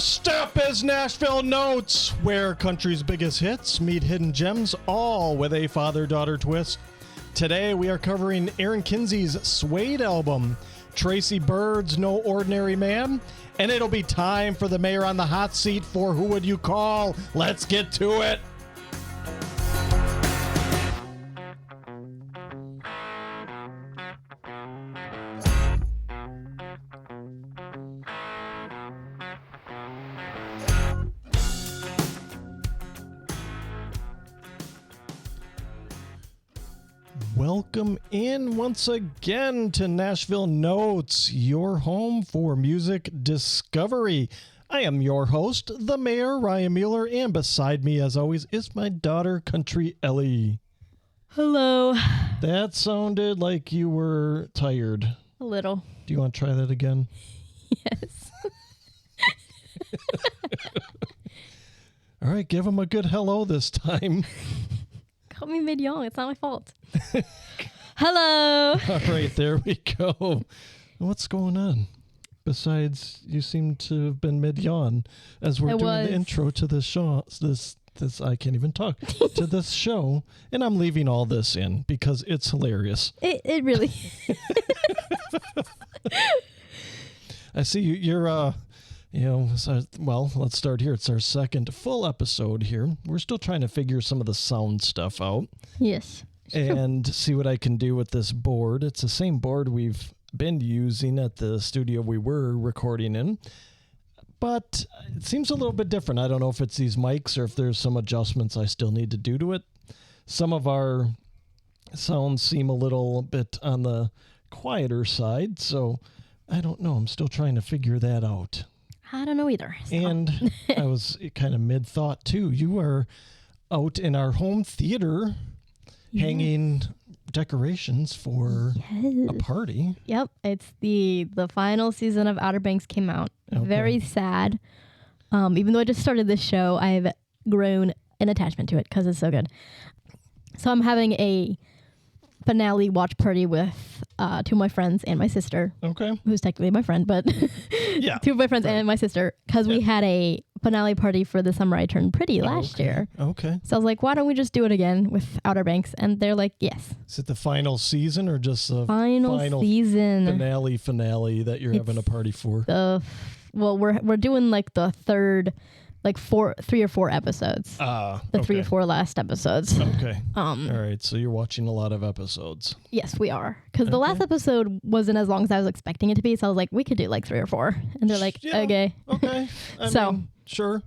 Next up is Nashville Notes, where country's biggest hits meet hidden gems, all with a father-daughter twist. Today we are covering Erin Kinsey's Suede album, Tracy Byrd's No Ordinary Man, and it'll be time for the mayor on the hot seat for Who Would You Call? Let's get to it. Welcome in once again to Nashville Notes, your home for music discovery. I am your host, the Mayor, Ryan Mueller, and beside me, as always, is my daughter, Country Ellie. Hello. That sounded like you were tired. A little. Do you want to try that again? Yes. All right, give him a good hello this time. Call me mid-yawn. It's not my fault. Hello. All right, there we go. What's going on? Besides, you seem to have been mid-yawn as we're doing the intro to this show. This I can't even talk to this show, and I'm leaving all this in because it's hilarious. It really. I see you're well, let's start here. It's our second full episode here. We're still trying to figure some of the sound stuff out. Yes. And see what I can do with this board. It's the same board we've been using at the studio we were recording in, but it seems a little bit different. I don't know if it's these mics or if there's some adjustments I still need to do to it. Some of our sounds seem a little bit on the quieter side, so I don't know. I'm still trying to figure that out. I don't know either. So. And I was kind of mid-thought, too. You are out in our home theater hanging decorations for a party. Yep. It's the final season of Outer Banks came out. Okay. Very sad. Even though I just started this show, I've grown an attachment to it because it's so good. So I'm having a finale watch party with two of my friends and my sister. Okay. Who's technically my friend, but yeah, two of my friends and my sister, because we had a finale party for The Summer I Turned Pretty last year. Okay. So I was like, why don't we just do it again with Outer Banks? And they're like, yes. Is it the final season or just the final season finale that you're having a party for? We're doing like the third, like 3 or 4 episodes. The 3 or 4 last episodes. Okay. All right. So you're watching a lot of episodes. Yes, we are. Because the last episode wasn't as long as I was expecting it to be. So I was like, we could do like 3 or 4. And they're like, okay. Okay. I mean, sure.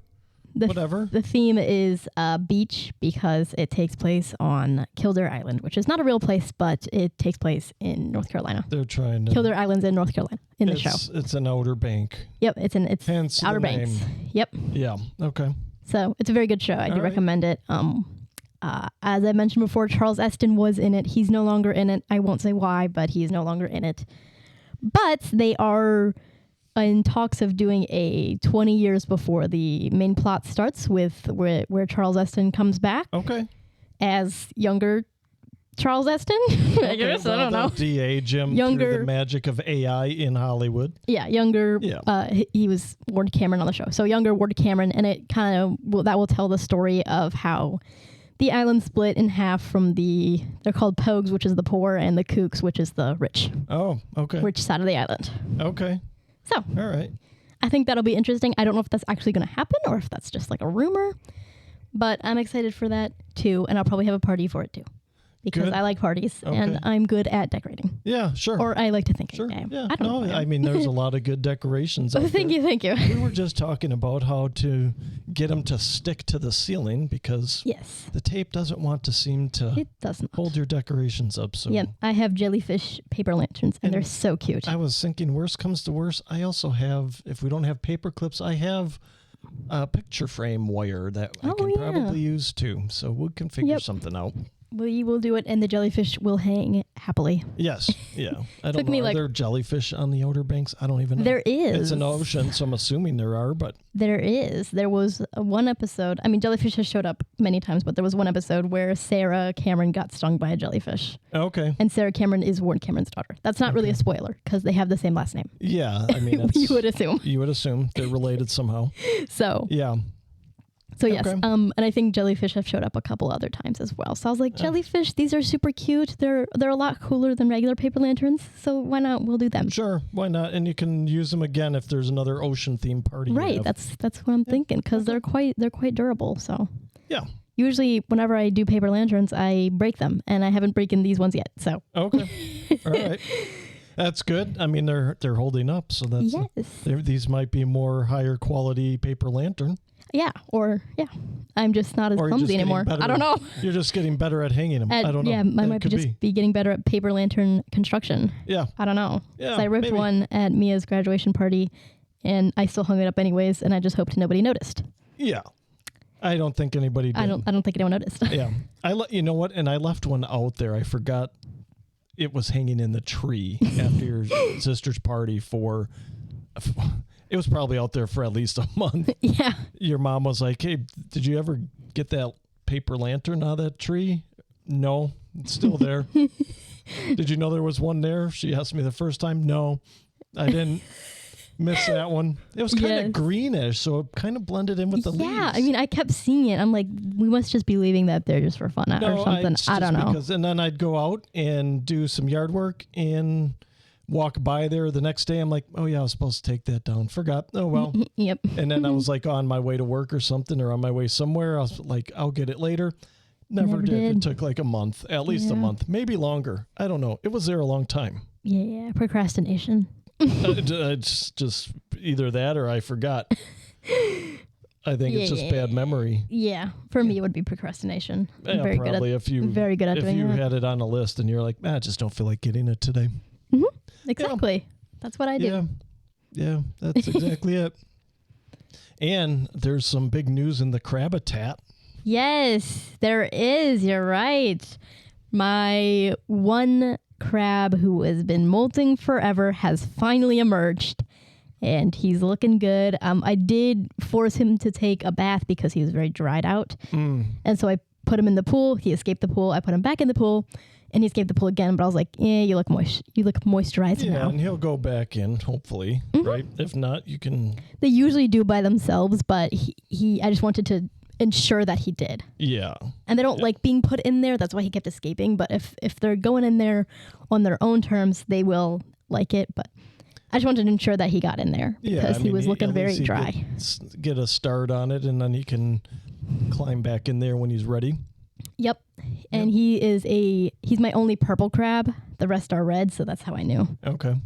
Whatever. The theme is beach because it takes place on Kildare Island, which is not a real place, but it takes place in North Carolina. They're trying to... Kildare Island's in North Carolina in the show. It's an Outer Bank. Yep, it's Hence Outer Banks. Yep. Yeah, okay. So it's a very good show. I do recommend it. As I mentioned before, Charles Eston was in it. He's no longer in it. I won't say why, but he's no longer in it. But they are in talks of doing a 20 years before the main plot starts with where Charles Eston comes back. Okay. As younger Charles Eston, I guess. I don't know. De-age him through the magic of AI in Hollywood. Yeah, younger. Yeah. He was Ward Cameron on the show. So younger Ward Cameron, and it kind of that will tell the story of how the island split in half from they're called Pogues, which is the poor, and the Kooks, which is the rich. Oh, okay. Rich side of the island. Okay. So, all right. I think that'll be interesting. I don't know if that's actually going to happen or if that's just like a rumor, but I'm excited for that too, and I'll probably have a party for it too. Because I like parties and I'm good at decorating. Yeah, sure. Or I like to think sure. I am. Yeah. I don't know. I mean, there's a lot of good decorations. Thank you. We were just talking about how to get them to stick to the ceiling because the tape doesn't want to seem to hold your decorations up. So yeah, I have jellyfish paper lanterns and they're so cute. I was thinking, worst comes to worst, I also have, if we don't have paper clips, I have a picture frame wire that I can probably use too. So we can figure something out. We will do it, and the jellyfish will hang happily. Yes. Yeah. I don't Took me know. Are there jellyfish on the Outer Banks? I don't even know. There is. It's an ocean, so I'm assuming there are, but... There is. There was one episode. I mean, jellyfish has showed up many times, but there was one episode where Sarah Cameron got stung by a jellyfish. Okay. And Sarah Cameron is Ward Cameron's daughter. That's not really a spoiler, because they have the same last name. Yeah. I mean, you would assume. You would assume they're related somehow. So... Yeah. So yes, and I think jellyfish have showed up a couple other times as well. So I was like, jellyfish, these are super cute. They're a lot cooler than regular paper lanterns. So why not? We'll do them. Sure, why not? And you can use them again if there's another ocean themed party. Right, that's what I'm thinking, because they're quite durable. So yeah. Usually, whenever I do paper lanterns, I break them, and I haven't broken these ones yet. So okay, all right. That's good. I mean, they're holding up, so that's these might be more higher quality paper lantern. Yeah, I'm just not as clumsy anymore. I don't know. You're just getting better at hanging them. I don't know. Yeah, I might be getting better at paper lantern construction. Yeah. I don't know. Yeah, so I ripped one at Mia's graduation party, and I still hung it up anyways, and I just hoped nobody noticed. Yeah. I don't think anybody did. I don't think anyone noticed. Yeah. You know what? And I left one out there. I forgot it was hanging in the tree after your sister's party for... It was probably out there for at least a month. Yeah. Your mom was like, hey, did you ever get that paper lantern out of that tree? No, it's still there. Did you know there was one there? She asked me the first time. No, I didn't miss that one. It was kind of greenish, so it kind of blended in with the leaves. Yeah, I mean, I kept seeing it. I'm like, we must just be leaving that there just for fun or something. I don't know. And then I'd go out and do some yard work and... walk by there the next day. I'm like, oh yeah, I was supposed to take that down. Forgot. Oh well. Yep. And then I was like on my way to work or something, or on my way somewhere. I was like, I'll get it later. Never did. It took like a month, at least a month, maybe longer. I don't know. It was there a long time. Yeah. Procrastination. It's just either that or I forgot. I think it's just bad memory. Yeah. For me, it would be procrastination. Yeah, very probably good at, very good at doing that. If you had it on a list and you're like, I just don't feel like getting it today. Mm-hmm. Exactly. Yeah. That's what I do. Yeah, that's exactly it. And there's some big news in the crab habitat. Yes, there is. You're right. My one crab who has been molting forever has finally emerged, and he's looking good. I did force him to take a bath because he was very dried out. And so I put him in the pool. He escaped the pool. I put him back in the pool. And he escaped the pool again, but I was like, you look moist. You look moisturized now. Yeah, and he'll go back in, hopefully, right? If not, you can... They usually do by themselves, but I just wanted to ensure that he did. Yeah. And they don't like being put in there. That's why he kept escaping. But if they're going in there on their own terms, they will like it. But I just wanted to ensure that he got in there because he was looking very dry. Get a start on it, and then he can climb back in there when he's ready. Yep. And he's my only purple crab. The rest are red, so that's how I knew. Okay.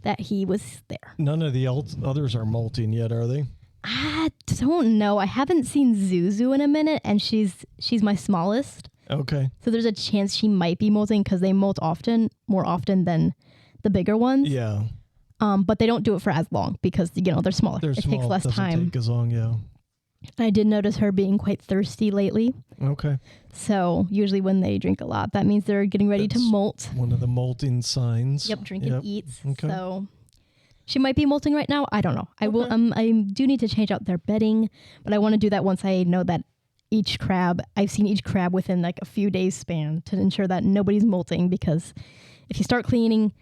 That he was there. None of the others are molting yet, are they? I don't know. I haven't seen Zuzu in a minute, and she's my smallest. Okay. So there's a chance she might be molting because they molt more often than the bigger ones. Yeah. But they don't do it for as long because they're smaller. It takes less time. Take as long, yeah. I did notice her being quite thirsty lately. Okay. So usually when they drink a lot, that means they're getting ready to molt. One of the molting signs. Yep, drinking eats. Okay. So she might be molting right now. I don't know. I will. I do need to change out their bedding, but I want to do that once I know that I've seen each crab within like a few days span to ensure that nobody's molting, because if you start cleaning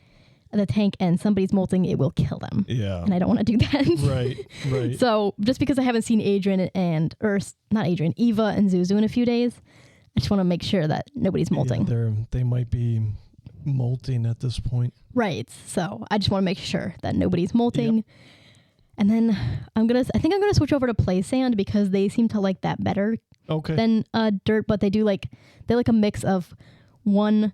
the tank and somebody's molting, it will kill them. Yeah. And I don't want to do that. Right. So just because I haven't seen Eva and Zuzu in a few days, I just want to make sure that nobody's molting. Yeah, they might be molting at this point. Right. So I just want to make sure that nobody's molting. Yep. And then I think I'm gonna switch over to play sand because they seem to like that better than dirt, but they like a mix of 1/4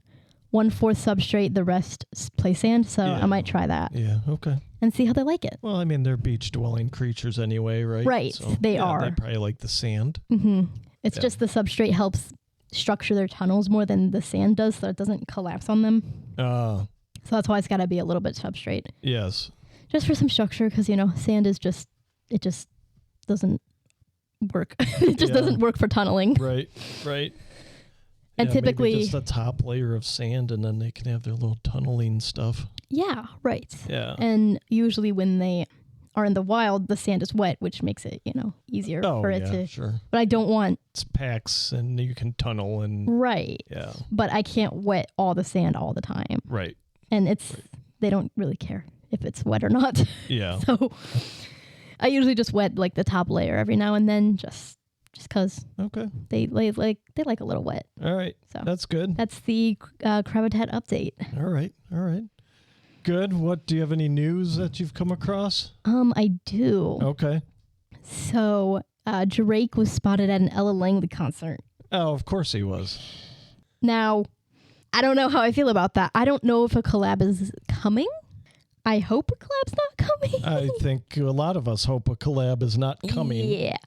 substrate, the rest play sand. So I might try that. Yeah. Okay. And see how they like it. Well, I mean, they're beach dwelling creatures anyway, right? Right. So, they are. They probably like the sand. Mm-hmm. It's just the substrate helps structure their tunnels more than the sand does, so it doesn't collapse on them. So that's why it's got to be a little bit substrate. Yes. Just for some structure, because sand is just doesn't work. It just doesn't work for tunneling. Right. And typically maybe just a top layer of sand, and then they can have their little tunneling stuff. Yeah, right. Yeah. And usually when they are in the wild, the sand is wet, which makes it, easier for it to. Sure. But I don't want. It's packs, and you can tunnel and. Right. Yeah. But I can't wet all the sand all the time. Right. And they don't really care if it's wet or not. Yeah. So I usually just wet like the top layer every now and then, just because. Okay. They like a little wet. All right. So that's good. That's the Cravatet update. All right. Good. What do you have any news that you've come across? I do. Okay. So Drake was spotted at an Ella Langley concert. Oh, of course he was. Now, I don't know how I feel about that. I don't know if a collab is coming. I hope a collab's not coming. I think a lot of us hope a collab is not coming. Yeah.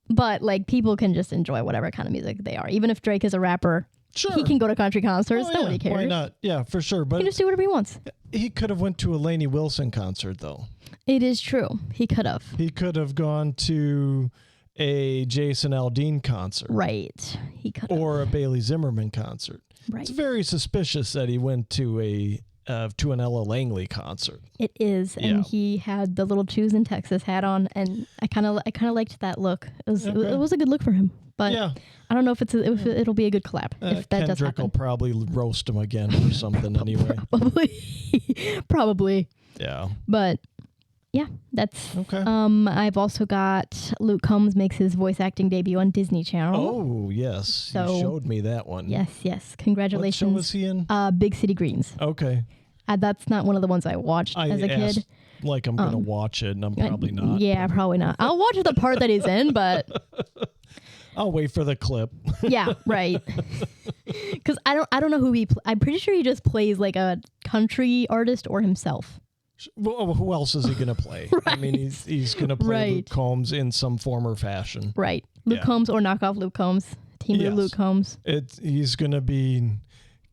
But like people can just enjoy whatever kind of music they are. Even if Drake is a rapper, sure, he can go to country concerts. Nobody cares. Why not? Yeah, for sure. But he can just do whatever he wants. He could have went to a Lainey Wilson concert, though. It is true. He could have. He could have gone to a Jason Aldean concert. Right. He could have. Or a Bailey Zimmerman concert. Right. It's very suspicious that he went to an Ella Langley concert. It is, and he had the little Choose in Texas hat on, and I kind of liked that look. It was a good look for him, but I don't know if it'll be a good collab. If that does happen, Kendrick will probably roast him again or something anyway. Probably. Yeah. But yeah, that's okay. I've also got Luke Combs makes his voice acting debut on Disney Channel. Oh yes, so, you showed me that one. Yes. Congratulations. What show was he in? Big City Greens. Okay. That's not one of the ones I watched as a kid. Like I'm going to watch it, and I'm probably not. Yeah, probably not. I'll watch the part that he's in, but... I'll wait for the clip. Yeah, right. Because I don't know who I'm pretty sure he just plays like a country artist or himself. Well, who else is he going to play? Right. I mean, he's going to play Luke Combs in some form or fashion. Right. Luke Combs or knockoff Luke Combs. Team of Luke Combs. He's going to be...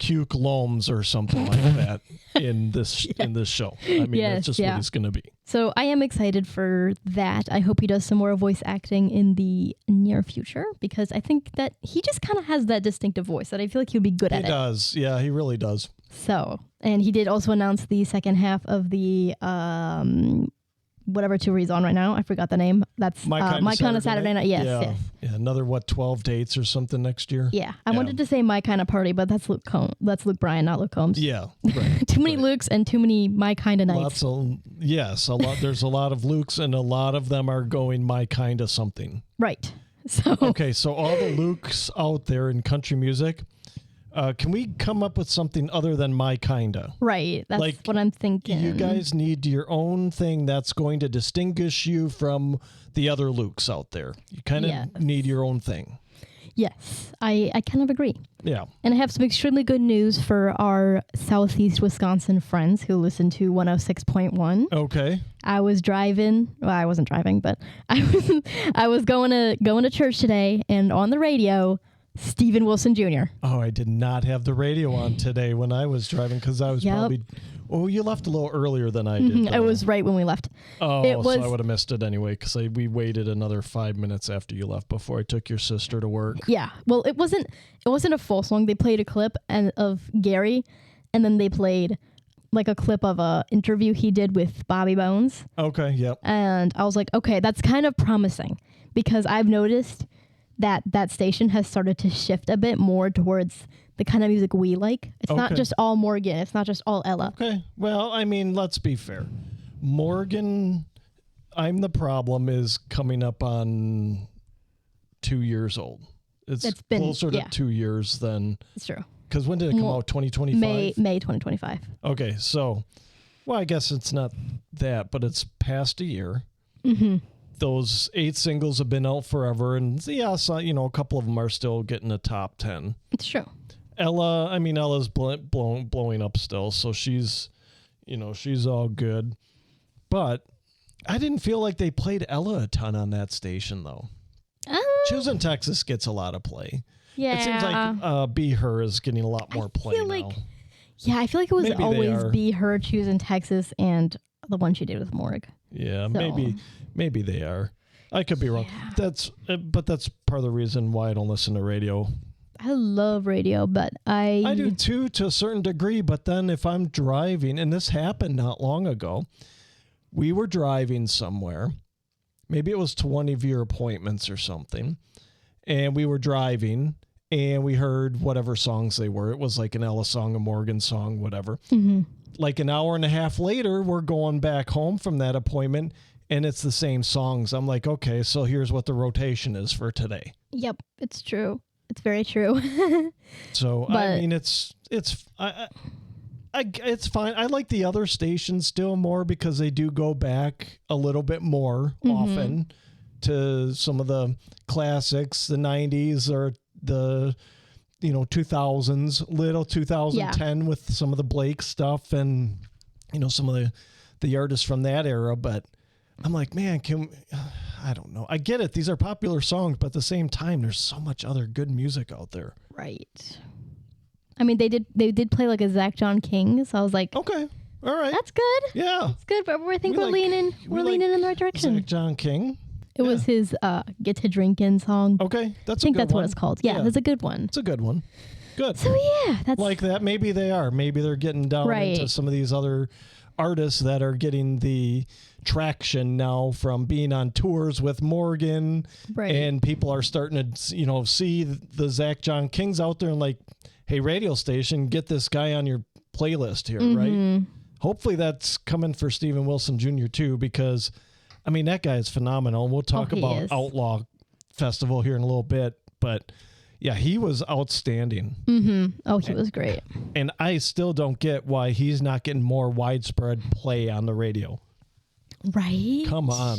Cuke Loams or something like that in this show. I mean, that's just what he's going to be. So I am excited for that. I hope he does some more voice acting in the near future because I think that he just kind of has that distinctive voice that I feel like he would be good at it. He does. Yeah, he really does. So, and he did also announce the second half of the whatever tour he's on right now. I forgot the name. That's My Kind of Saturday Night. Yes. Yeah, another 12 dates or something next year? Yeah. I wanted to say My Kind of Party, but that's Luke Bryan, not Luke Combs. Yeah. Right. Too many Lukes and too many My Kind of Nights. A lot. There's a lot of Lukes, and a lot of them are going My Kind of something. Right. So okay, so all the Lukes out there in country music, can we come up with something other than My Kinda? Right. That's what I'm thinking. You guys need your own thing that's going to distinguish you from the other Lukes out there. You kind of need your own thing. Yes, I kind of agree. Yeah. And I have some extremely good news for our Southeast Wisconsin friends who listen to 106.1. Okay. I was driving. Well, I wasn't driving, but I was going to church today, and on the radio, Steven Wilson Jr. Oh, I did not have the radio on today when I was driving because I was probably... Oh, you left a little earlier than I did. It was right when we left. Oh, so I would have missed it anyway because we waited another 5 minutes after you left before I took your sister to work. Yeah. Well, it wasn't a full song. They played a clip of Gary, and then they played like a clip of a interview he did with Bobby Bones. Okay, yep. And I was like, okay, that's kind of promising because I've noticed that station has started to shift a bit more towards the kind of music we like. It's not just all Morgan. It's not just all Ella. Okay. Well, I mean, let's be fair. Morgan, I'm the Problem is coming up on 2 years old. It's been closer to 2 years than... It's true. Because when did it come out? 2025? May 2025. Okay, so... Well, I guess it's not that, but it's past a year. Mm-hmm. Those 8 singles have been out forever, and so, a couple of them are still getting the top 10. It's true. Ella's blowing up still, so she's all good. But I didn't feel like they played Ella a ton on that station, though. Choose in Texas gets a lot of play. Yeah. It seems like Be Her is getting a lot more play now. Yeah, I feel like it was always Be Her, Choose in Texas, and the one she did with Morg. Yeah, maybe they are. I could be wrong. But that's part of the reason why I don't listen to radio. I love radio, but I do too, to a certain degree. But then if I'm driving, and this happened not long ago, we were driving somewhere. Maybe it was to one of your appointments or something. And we were driving and we heard whatever songs they were. It was like an Ella song, a Morgan song, whatever. Mm-hmm. Like an hour and a half later, we're going back home from that appointment and it's the same songs. I'm like, okay, so here's what the rotation is for today. Yep, it's true. It's very true. So, I mean, it's fine. I like the other stations still more because they do go back a little bit more often to some of the classics, the 90s or the 2000s, little 2010 with some of the Blake stuff and some of the artists from that era. But I'm like, man, I don't know. I get it. These are popular songs, but at the same time, there's so much other good music out there. Right. I mean, they did play like a Zach John King, so I was like, okay, all right, that's good. Yeah, it's good. But we're leaning in the right direction. Zach John King. It was his Get to Drinkin' song. Okay, I think that's what it's called. Yeah, that's a good one. It's a good one. Good. So yeah, that's like that. Maybe they are. Maybe they're getting down into some of these other artists that are getting the traction now from being on tours with Morgan, and people are starting to see the Zach John Kings out there and like, hey, radio station, get this guy on your playlist here, right? Hopefully that's coming for Steven Wilson Jr. too, because I mean that guy is phenomenal. We'll talk about Outlaw Festival here in a little bit, but yeah, he was outstanding. Oh, he was great. And I still don't get why he's not getting more widespread play on the radio. Right? Come on.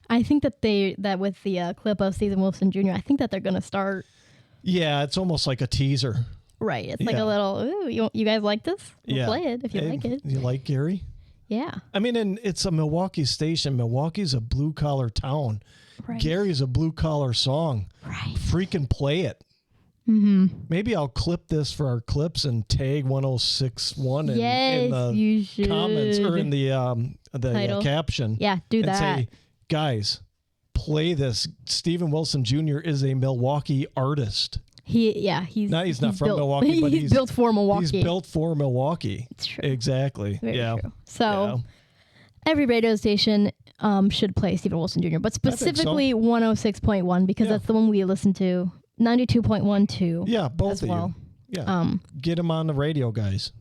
I think that with the clip of Steven Wilson Jr., I think that they're going to start. Yeah, it's almost like a teaser. Right. It's like a little, ooh, you guys like this? We'll play it if you like it. You like Gary? Yeah. I mean, and it's a Milwaukee station. Milwaukee's a blue-collar town. Right. Gary's a blue-collar song. Right. Freaking play it. Maybe I'll clip this for our clips and tag 1061 in the comments or in the caption. Yeah, do that. And say, guys, play this. Steven Wilson Jr. is a Milwaukee artist. He's not from Milwaukee, but he's built for Milwaukee. He's built for Milwaukee. It's true. Exactly. Very true. So every radio station should play Steven Wilson Jr., but specifically 106.1 because that's the one we listen to. 92.1 too. Yeah, both as of well. you. Yeah. Get him on the radio, guys.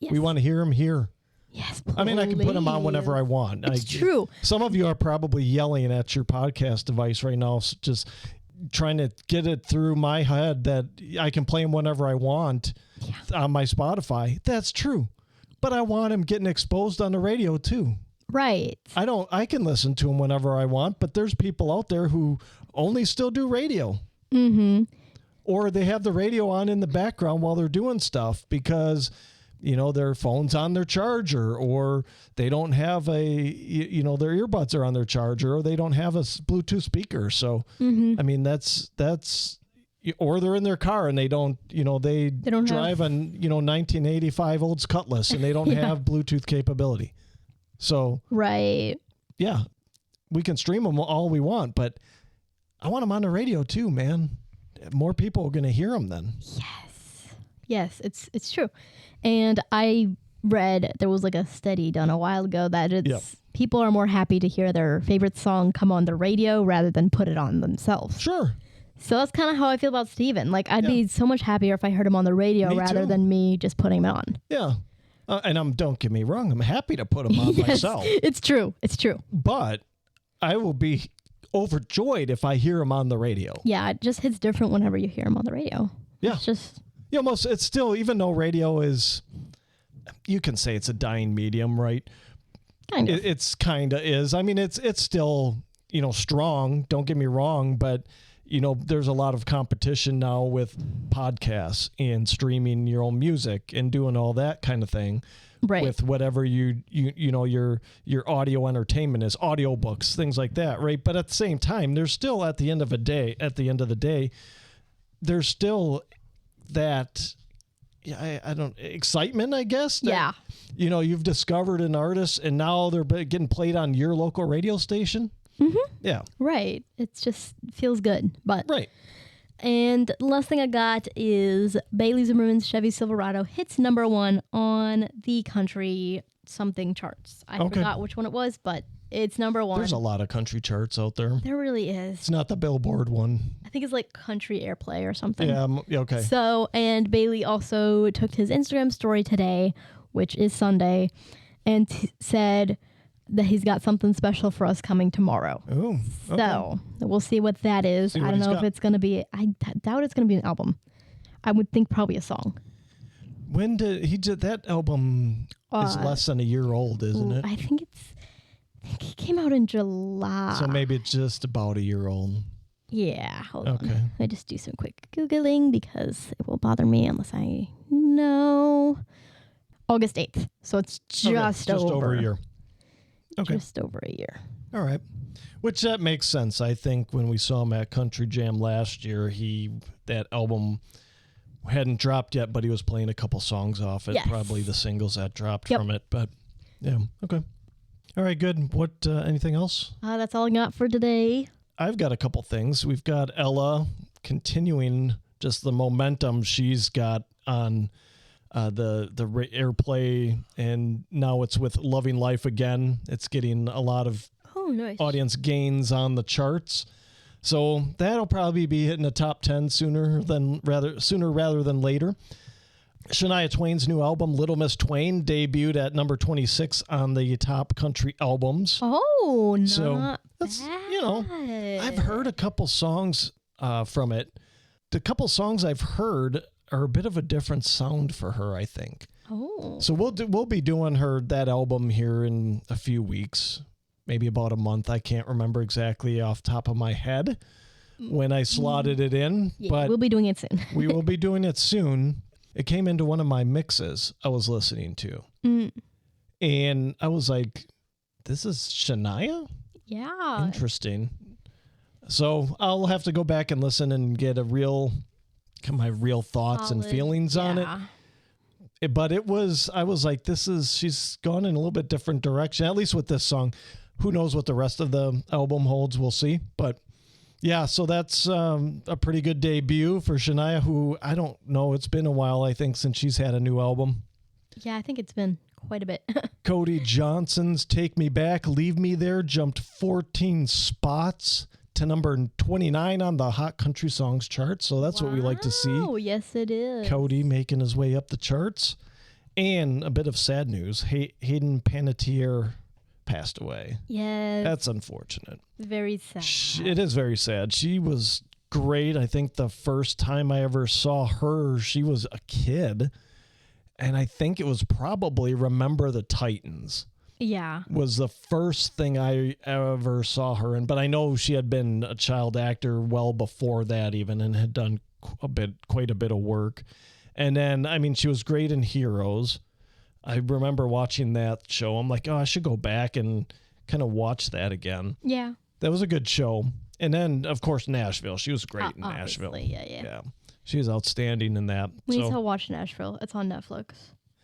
Yes. We want to hear him here. Yes, please. I mean, I can put him on whenever I want. It's true. Some of you are probably yelling at your podcast device right now, just trying to get it through my head that I can play him whenever I want on my Spotify. That's true. But I want him getting exposed on the radio too. Right. I can listen to him whenever I want, but there's people out there who only still do radio. Or they have the radio on in the background while they're doing stuff because, their phone's on their charger, or they don't have their earbuds are on their charger, or they don't have a Bluetooth speaker. So, I mean, that's, or they're in their car and they don't drive a 1985 Olds Cutlass and they don't have Bluetooth capability. So, yeah, we can stream them all we want, but I want them on the radio too, man. More people are going to hear them then. Yes, it's true. And I read there was like a study done a while ago that people are more happy to hear their favorite song come on the radio rather than put it on themselves. Sure. So that's kind of how I feel about Steven. Like I'd be so much happier if I heard him on the radio rather than me just putting him on. Yeah. And don't get me wrong, I'm happy to put him on myself. It's true. But I will be overjoyed if I hear him on the radio. Yeah, it just hits different whenever you hear him on the radio. Yeah. It's just... it's still, even though radio is, you can say it's a dying medium, right? Kind of. It's kind of is. I mean, it's still, strong. Don't get me wrong, but, there's a lot of competition now with podcasts and streaming your own music and doing all that kind of thing. Right. With whatever your audio entertainment is, audiobooks, things like that, right? But at the same time, there's still at the end of the day, there's still that excitement, I guess. That, you've discovered an artist and now they're getting played on your local radio station. Yeah. Right. It just feels good. But And the last thing I got is Bailey Zimmerman's Chevy Silverado hits #1 on the country something charts. I forgot which one it was, but it's #1. There's a lot of country charts out there. There really is. It's not the Billboard one. I think it's like Country Airplay or something. Yeah, okay. So, and Bailey also took his Instagram story today, which is Sunday, and said that he's got something special for us coming tomorrow. Oh, okay. So we'll see what that is. I don't know if it's going to be, I doubt it's going to be an album. I would think probably a song. When did he did that album? Is less than a year old, isn't it? I think it came out in July. So maybe it's just about a year old. Yeah, hold on. I just do some quick Googling because it will bother me unless I know. August 8th. So it's just over a year. Okay. Just over a year. All right. Which that makes sense. I think when we saw him at Country Jam last year, that album hadn't dropped yet, but he was playing a couple songs off it. Yes. Probably the singles that dropped from it. But yeah, okay. All right, good. What? Anything else? That's all I got for today. I've got a couple things. We've got Ella continuing just the momentum she's got on the airplay, and now it's with Loving Life Again. It's getting a lot of audience gains on the charts. So that'll probably be hitting the top 10 sooner rather than later. Shania Twain's new album, Little Miss Twain, debuted at number 26 on the top country albums. Oh, not so that's, bad. I've heard a couple songs from it. The couple songs I've heard are a bit of a different sound for her, I think. Oh. So we'll be doing that album here in a few weeks, maybe about a month. I can't remember exactly off the top of my head when I slotted it in. Yeah, but we'll be doing it soon. we will be doing it soon. It came into one of my mixes I was listening to. And I was like, this is Shania? Yeah. Interesting. So I'll have to go back and listen and get my real thoughts and feelings on it. But I was like, she's gone in a little bit different direction, at least with this song. Who knows what the rest of the album holds? We'll see. But yeah, so that's a pretty good debut for Shania, who I don't know. It's been a while, I think, since she's had a new album. Yeah, I think it's been quite a bit. Cody Johnson's Take Me Back, Leave Me There jumped 14 spots to number 29 on the Hot Country Songs chart. So that's what we like to see. Oh, yes, it is. Cody making his way up the charts. And a bit of sad news. Hayden Panettiere passed away. Yes. That's unfortunate. Very sad. It is very sad. She was great. I think the first time I ever saw her, she was a kid. And I think it was probably Remember the Titans. Yeah. Was the first thing I ever saw her in. But I know she had been a child actor well before that even, and had done quite a bit of work. And then, I mean, she was great in Heroes. I remember watching that show. I'm like, oh, I should go back and kind of watch that again. Yeah. That was a good show. And then, of course, Nashville. She was great in Nashville. Yeah. She was outstanding in that. We need to watch Nashville. It's on Netflix.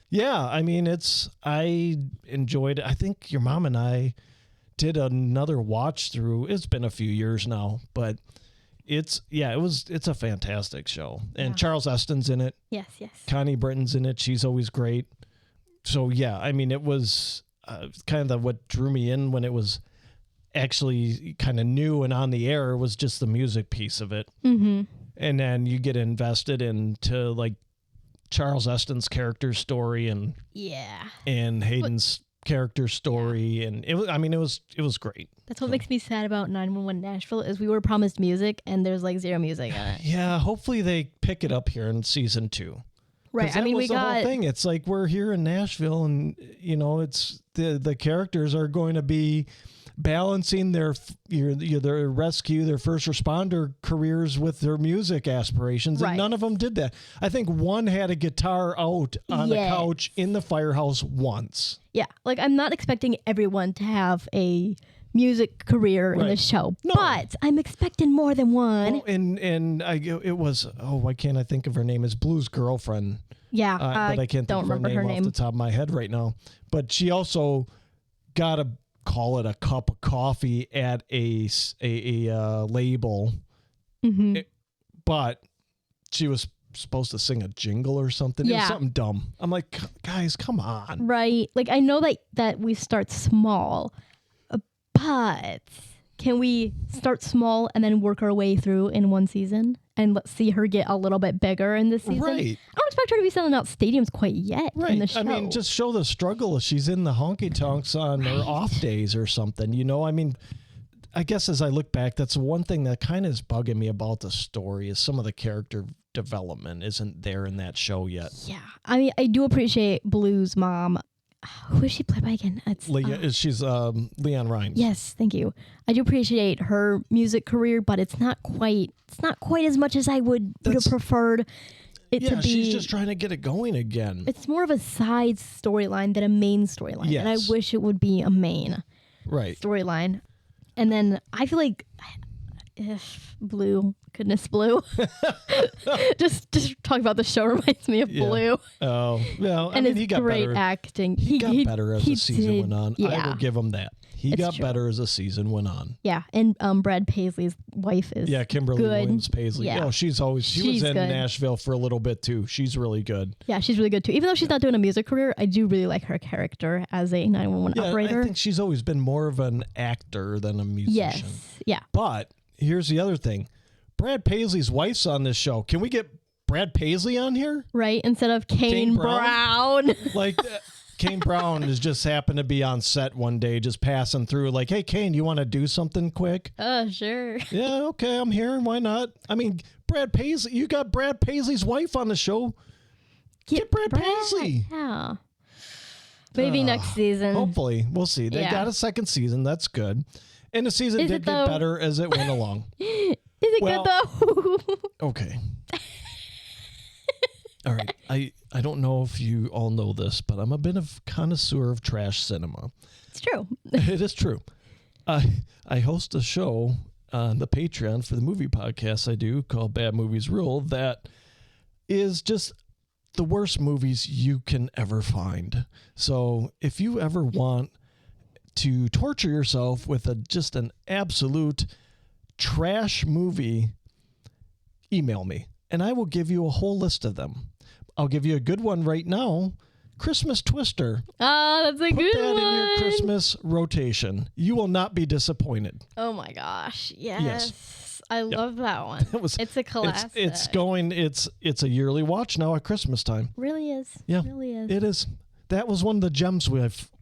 Yeah, I mean, I enjoyed it. I think your mom and I did another watch through. It's been a few years now, but it's a fantastic show. And Charles Eston's in it. Yes. Connie Britton's in it. She's always great. So yeah, I mean, it was kind of what drew me in when it was actually kind of new and on the air was just the music piece of it. Mm-hmm. And then you get invested into like Charles Eston's character story and Hayden's character story, and it was great. That's what makes me sad about 911 Nashville is we were promised music and there's like zero music on it. Yeah, hopefully they pick it up here in season 2. Right. I mean, we got the whole thing. It's like we're here in Nashville, and it's the characters are going to be balancing their rescue, their first responder careers with their music aspirations, and none of them did that. I think one had a guitar out on the couch in the firehouse once. Yeah, like I'm not expecting everyone to have a music career in the show, but I'm expecting more than one. Well, it was why can't I think of her name? Is Blue's girlfriend? Yeah, but I can't think of her name off the top of my head right now. But she also got a call it a cup of coffee at a label but she was supposed to sing a jingle or something. It was Yeah. something dumb. I'm like, guys, come on. Right. Like, I know that we start small, but can we start small and then work our way through in one season? And let's see her get a little bit bigger in this season. Right. I don't expect her to be selling out stadiums quite yet in the show. I mean, just show the struggle if she's in the honky tonks on her off days or something. You know, I mean, I guess as I look back, that's one thing that kind of is bugging me about the story is some of the character development isn't there in that show yet. Yeah. I mean, I do appreciate Blue's mom. Who is she played by again? She's Leon Rhymes. Yes, thank you. I do appreciate her music career, but it's not quite as much as I would have preferred it to be. She's just trying to get it going again. It's more of a side storyline than a main storyline. Yes. And I wish it would be a main storyline. And then I feel like Blue, goodness, Blue. just talking about the show reminds me of Blue. Oh, well, and he got great better. acting. He got better as the season went on. Yeah. I will give him that. He got true. better as the season went on. Yeah, and Brad Paisley's wife is Kimberly good. Williams Paisley. Yeah. Oh, she was in good. Nashville for a little bit too. She's really good. Yeah, she's really good too. Even though she's not doing a music career, I do really like her character as a 911 operator. I think she's always been more of an actor than a musician. Yes, yeah. But here's the other thing. Brad Paisley's wife's on this show. Can we get Brad Paisley on here? Right, instead of Kane Brown. Like, Kane Brown has just happened to be on set one day, just passing through. Like, hey, Kane, you want to do something quick? Sure. Yeah, okay, I'm here. Why not? I mean, Brad Paisley. You got Brad Paisley's wife on the show. Get Brad Paisley. Yeah. Maybe next season. Hopefully, we'll see. They got a second season. That's good. And the season did get better as it went along. Is it good though? Okay. All right. I don't know if you all know this, but I'm a bit of connoisseur of trash cinema. It's true. It is true. I host a show on the Patreon for the movie podcast I do called Bad Movies Rule that is just the worst movies you can ever find. So if you ever want to torture yourself with just an absolute trash movie, email me and I will give you a whole list of them. I'll give you a good one right now. Christmas Twister. That's a good one. Put that in your Christmas rotation. You will not be disappointed. Oh my gosh. Yes. I love that one. It's a classic. It's a yearly watch now at Christmas time. Really is. Yeah. Really is. It is. That was one of the gems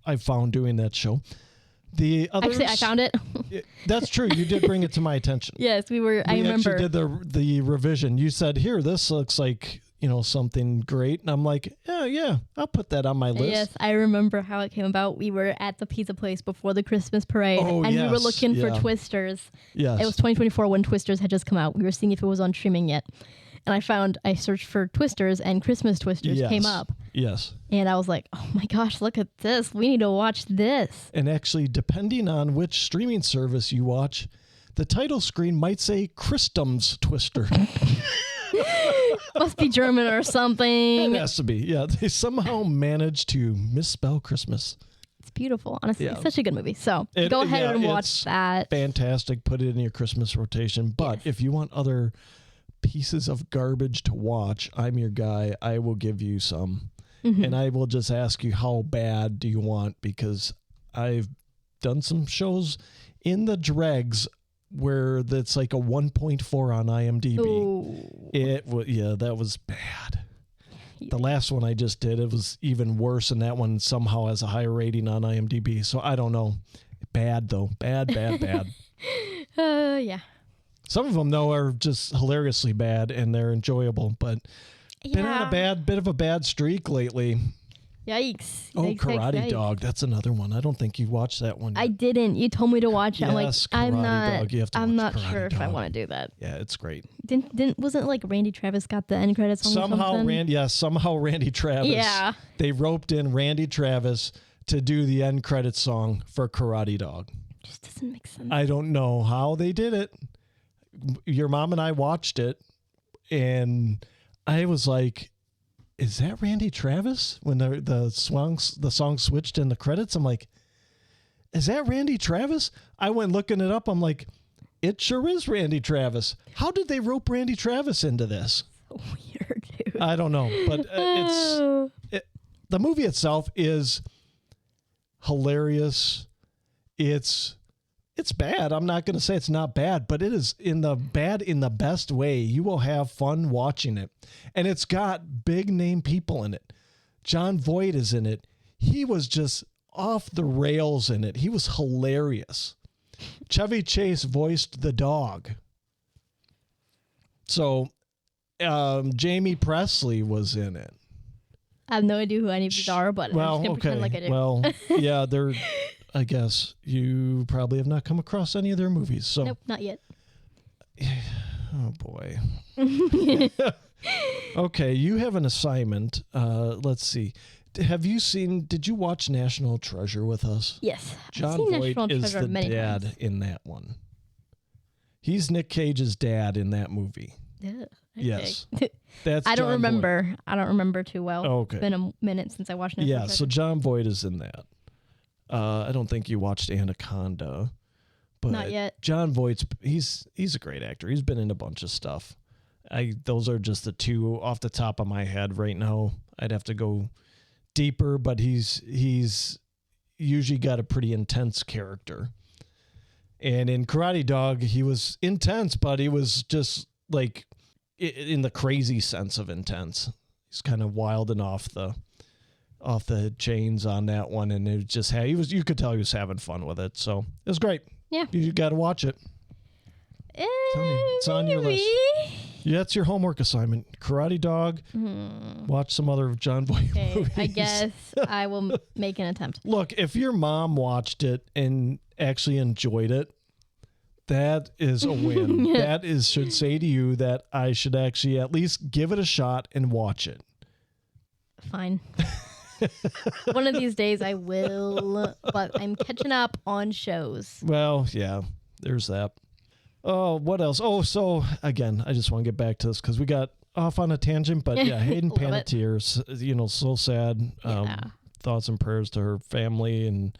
I found doing that show. The others, actually, I found it. That's true. You did bring it to my attention. Yes, we remember. Actually did the revision. You said, "Here, this looks like something great," and I'm like, "Yeah, I'll put that on my list." Yes, I remember how it came about. We were at the pizza place before the Christmas parade, and we were looking for Twisters. Yes, it was 2024 when Twisters had just come out. We were seeing if it was on streaming yet. And I searched for Twisters, and Christmas Twisters came up. Yes. And I was like, oh my gosh, look at this. We need to watch this. And actually, depending on which streaming service you watch, the title screen might say Christum's Twister. Must be German or something. It has to be. Yeah, they somehow managed to misspell Christmas. It's beautiful. Honestly, it's such a good movie. So go ahead and watch that. Fantastic. Put it in your Christmas rotation. But if you want other pieces of garbage to watch, I'm your guy. I will give you some. Mm-hmm. And I will just ask you, how bad do you want? Because I've done some shows in the dregs where that's like a 1.4 on IMDb. Ooh. That was bad. The last one I just did, it was even worse, and that one somehow has a higher rating on IMDb. So I don't know. Bad though. Bad. Yeah. Some of them, though, are just hilariously bad, and they're enjoyable, but been on a bit of a bad streak lately. Yikes. Oh, Karate Dog. That's another one. I don't think you watched that one yet. I didn't. You told me to watch it. I'm like, Dog. You have to I'm watch not Karate sure Dog. if I want to do that. Yeah, it's great. Wasn't like Randy Travis got the end credits on somehow Randy Travis. Yeah. They roped in Randy Travis to do the end credits song for Karate Dog. Just doesn't make sense. I don't know how they did it. Your mom and I watched it, and I was like, is that Randy Travis? When the song switched in the credits, I'm like, is that Randy Travis? I went looking it up. I'm like, it sure is Randy Travis. How did they rope Randy Travis into this? So weird, dude. I don't know, but the movie itself is hilarious. It's bad. I'm not going to say it's not bad, but it is in the best way. You will have fun watching it. And it's got big name people in it. Jon Voight is in it. He was just off the rails in it. He was hilarious. Chevy Chase voiced the dog. So Jamie Presley was in it. I have no idea who any of these are, but I'm just going to pretend like I do. Well, yeah, they're... I guess you probably have not come across any of their movies. So nope, not yet. Oh, boy. Okay, you have an assignment. Let's see. Did you watch National Treasure with us? Yes. Jon Voight is the dad in that one. He's Nick Cage's dad in that movie. Yeah. Okay. Yes. That's I don't Jon remember. Voight. I don't remember too well. Okay. It's been a minute since I watched National Treasure. So Jon Voight is in that. I don't think you watched Anaconda, but not yet. Jon Voight's he's a great actor. He's been in a bunch of stuff. Those are just the two off the top of my head right now. I'd have to go deeper, but he's usually got a pretty intense character. And in Karate Dog, he was intense, but he was just like in the crazy sense of intense. He's kind of wild and off the chains on that one, and it just you could tell he was having fun with it. So it was great. Yeah, you got to watch it. It's on your list. Yeah, that's your homework assignment. Karate Dog. Watch some other Jon Voight movies. I guess I will make an attempt. Look, if your mom watched it and actually enjoyed it, that is a win. That should say to you that I should actually at least give it a shot and watch it. Fine. One of these days I will, but I'm catching up on shows. Well, yeah, there's that. Oh, what else? Oh, so again, I just want to get back to this because we got off on a tangent, but yeah, Hayden Panettiere, so sad. Thoughts and prayers to her family and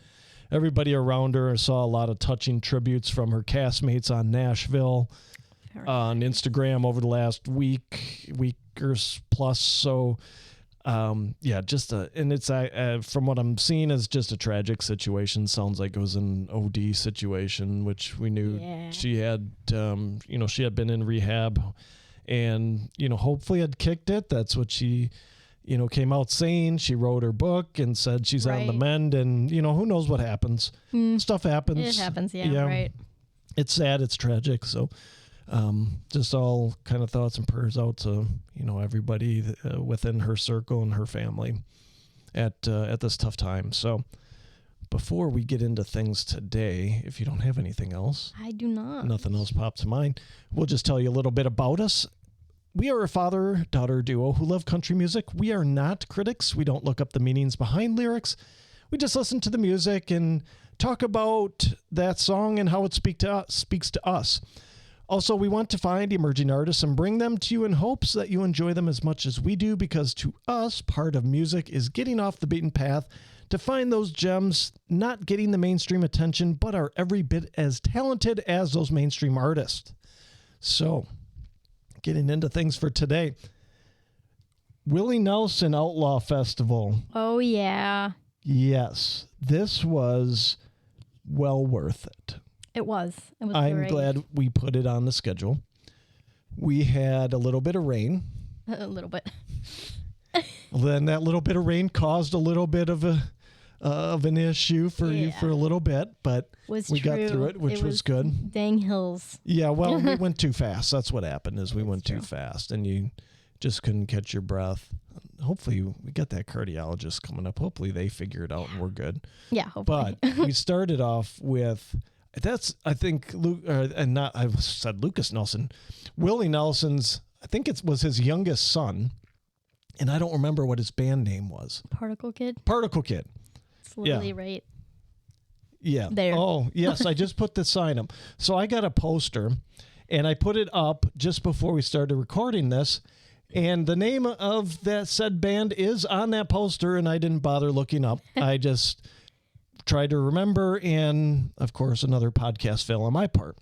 everybody around her. I saw a lot of touching tributes from her castmates on Nashville on Instagram over the last week or plus. So, and it's from what I'm seeing is just a tragic situation. Sounds like it was an OD situation, which we knew she had. She had been in rehab, and hopefully had kicked it. That's what she, came out saying. She wrote her book and said she's on the mend, and who knows what happens. Stuff happens. It happens. Yeah. Right. It's sad. It's tragic. So. Just all kind of thoughts and prayers out to everybody within her circle and her family at this tough time. So before we get into things today, if you don't have anything else, I do not. Nothing else popped to mind. We'll just tell you a little bit about us. We are a father-daughter duo who love country music. We are not critics. We don't look up the meanings behind lyrics. We just listen to the music and talk about that song and how it speaks to us. Also, we want to find emerging artists and bring them to you in hopes that you enjoy them as much as we do, because to us, part of music is getting off the beaten path to find those gems not getting the mainstream attention, but are every bit as talented as those mainstream artists. So, getting into things for today. Willie Nelson Outlaw Festival. Oh, yeah. Yes, this was well worth it. It was. I'm glad we put it on the schedule. We had a little bit of rain. A little bit. Then that little bit of rain caused a little bit of an issue for you for a little bit, but we got through it, which was good. Dang hills. Yeah, well, we went too fast. That's what happened is we went too fast, and you just couldn't catch your breath. Hopefully, we got that cardiologist coming up. Hopefully, they figure it out and we're good. Yeah, hopefully. But we started off with... I think I said Lucas Nelson, Willie Nelson's. I think it was his youngest son, and I don't remember what his band name was. Particle Kid. It's literally right. Yeah. There. Oh yes, I just put the sign up. So I got a poster, and I put it up just before we started recording this, and the name of that said band is on that poster, and I didn't bother looking up. I just tried to remember, and of course another podcast fail on my part.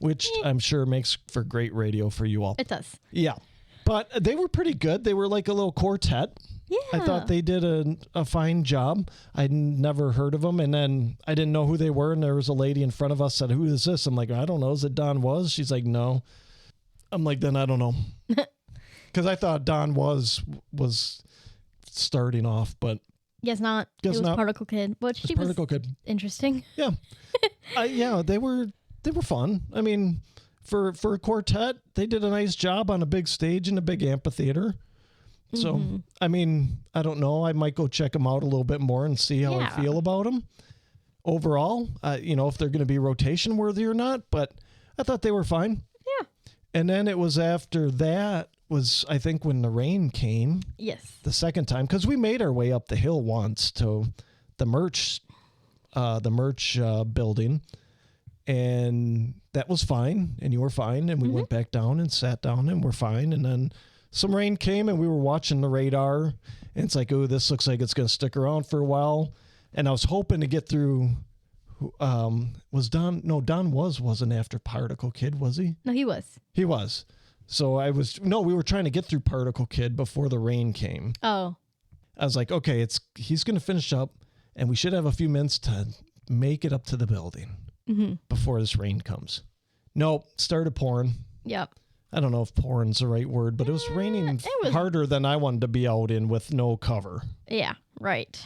which I'm sure makes for great radio for you all. It does. Yeah. But they were pretty good. They were like a little quartet. Yeah. I thought they did a fine job. I'd never heard of them, and then I didn't know who they were, and there was a lady in front of us said, "Who is this?" I'm like, "I don't know. Is it Don Was?" She's like, "No." I'm like, "Then I don't know." Because I thought Don Was starting off, but guess not. Guess it was not. Particle Kid, which she was Particle Kid. interesting. Yeah. Yeah, they were fun. I mean, for a quartet, they did a nice job on a big stage in a big amphitheater. So, I mean, I don't know. I might go check them out a little bit more and see how I feel about them. Overall, if they're going to be rotation worthy or not, but I thought they were fine. Yeah. And then it was after that was, I think, when the rain came. Yes. The second time, because we made our way up the hill once to the merch building, and that was fine, and you were fine, and we went back down and sat down, and we're fine, and then some rain came, and we were watching the radar, and it's like, oh, this looks like it's going to stick around for a while, and I was hoping to get through. Was Don? No, Don wasn't after Particle Kid, was he? No, he was. He was. So we were trying to get through Particle Kid before the rain came. Oh. I was like, okay, he's going to finish up, and we should have a few minutes to make it up to the building before this rain comes. Nope, started pouring. Yep. I don't know if pouring's the right word, but it was raining harder than I wanted to be out in with no cover. Yeah, right.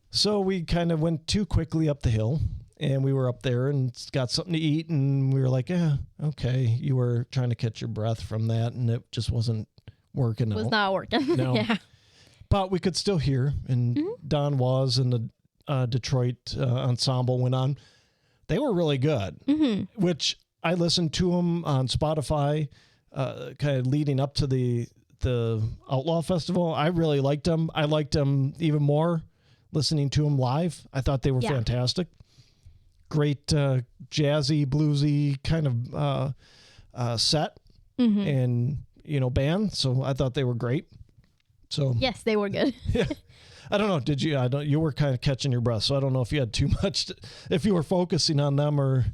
So we kind of went too quickly up the hill, and we were up there and got something to eat, and we were like, okay. You were trying to catch your breath from that, and it just wasn't working out. Was not working. No. Yeah. But we could still hear, and Don Was and the Detroit ensemble went on. They were really good, which I listened to them on Spotify kind of leading up to the Outlaw Festival. I really liked them. I liked them even more listening to them live. I thought they were fantastic. Great jazzy, bluesy kind of set and, band. So I thought they were great. So yes, they were good. Yeah. I don't know. Did you? You were kind of catching your breath, so I don't know if you had too much. If you were focusing on them or.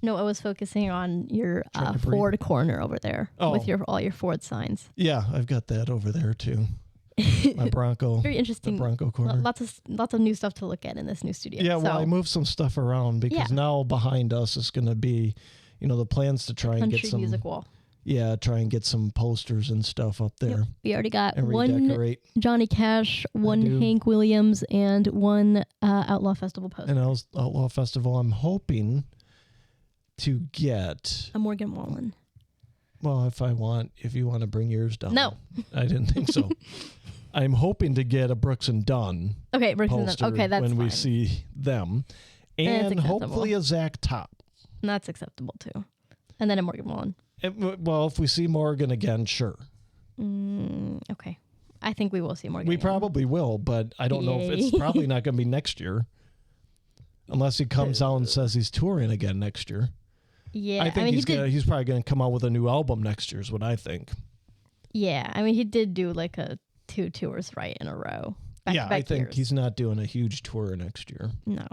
No, I was focusing on your Ford corner over there with all your Ford signs. Yeah, I've got that over there too. My Bronco. Very interesting. Bronco corner. Lots of new stuff to look at in this new studio. Yeah, well, I moved some stuff around because now behind us is going to be, the plans to try and get some music wall. Yeah, try and get some posters and stuff up there. Yep. We already got and one redecorate. Johnny Cash, one Hank Williams, and one Outlaw Festival poster. And Outlaw Festival, I'm hoping to get a Morgan Wallen. Well, if you want to bring yours down. No. I didn't think so. I'm hoping to get a Brooks and Dunn. Okay, Brooks and Dunn. Okay, that's when fine. we see them. And hopefully a Zach Top. That's acceptable too. And then a Morgan Wallen. Well, if we see Morgan again, sure. Okay. I think we will see Morgan. We probably will, but I don't know if it's probably not going to be next year. Unless he comes out and says he's touring again next year. Yeah. I think he's probably going to come out with a new album next year is what I think. Yeah. I mean, he did do like 2 tours right in a row. I think he's not doing a huge tour next year. No.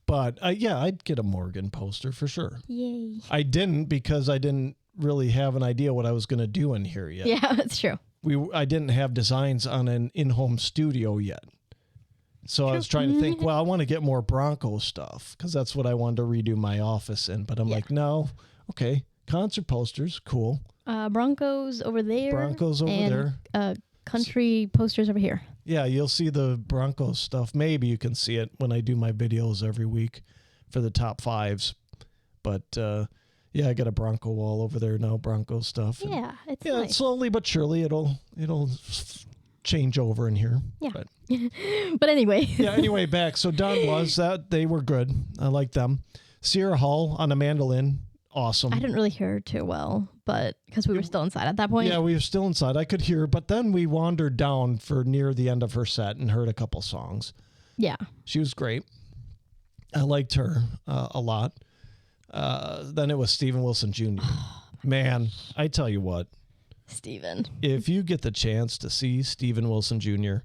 But I'd get a Morgan poster for sure. Yay. I didn't because I didn't really have an idea what I was going to do in here yet. Yeah, that's true. I didn't have designs on an in-home studio yet. So I was trying to think, well, I want to get more Bronco stuff because that's what I wanted to redo my office in. But I'm like, no, okay, concert posters, cool. Broncos over there. Broncos over there. Country posters over here. Yeah, you'll see the Broncos stuff. Maybe you can see it when I do my videos every week for the top 5s. But I got a Bronco wall over there now, Bronco stuff. Yeah, it's nice. Slowly but surely it'll change over in here. Yeah. But, but anyway. Anyway, back. So Don Was that they were good. I like them. Sierra Hull on a mandolin. Awesome. I didn't really hear her too well, but because we were still inside at that point. Yeah, we were still inside. I could hear her, but then we wandered down for near the end of her set and heard a couple songs. Yeah. She was great. I liked her a lot. Then it was Steven Wilson Jr. Man, I tell you what. Steven. If you get the chance to see Steven Wilson Jr.,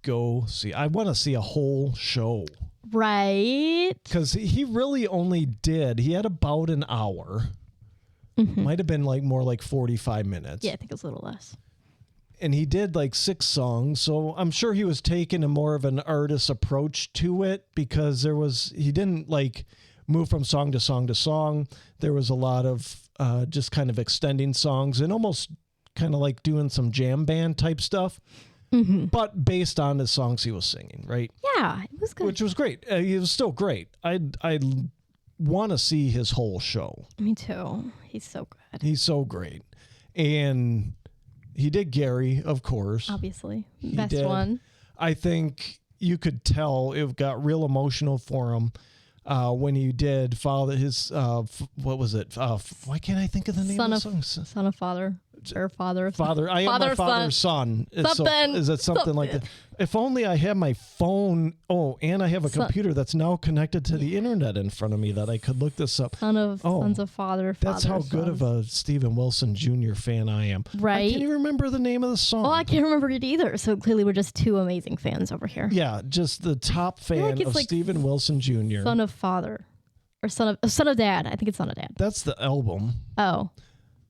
go see. I want to see a whole show Right. Because he really only did, he had about an hour. Might have been like more like 45 minutes. Yeah, I think it was a little less. And he did like 6 songs. So I'm sure he was taking a more of an artist approach to it, because he didn't like move from song to song to song. There was a lot of just kind of extending songs and almost kind of like doing some jam band type stuff, but based on the songs he was singing, right? Yeah, it was good. Which was great. It was still great. I want to see his whole show. Me too. He's so good. He's so great. And he did Gary, of course. Obviously. He Best did. one. I think you could tell it got real emotional for him when he did Father, his, what was it? Why can't I think of the name of the song? Son of Father. Or Father. Father. I am my father's son. Is it something like that? If only I had my phone. Oh, and I have a computer that's now connected to the internet in front of me that I could look this up. Sons of Father. That's how good of a Stephen Wilson Jr. fan I am. Right. I can't even remember the name of the song. Oh, I can't remember it either. So clearly we're just 2 amazing fans over here. Yeah, just the top fan of Stephen Wilson Jr. Son of Father. Or Son of Dad. I think it's Son of Dad. That's the album. Oh.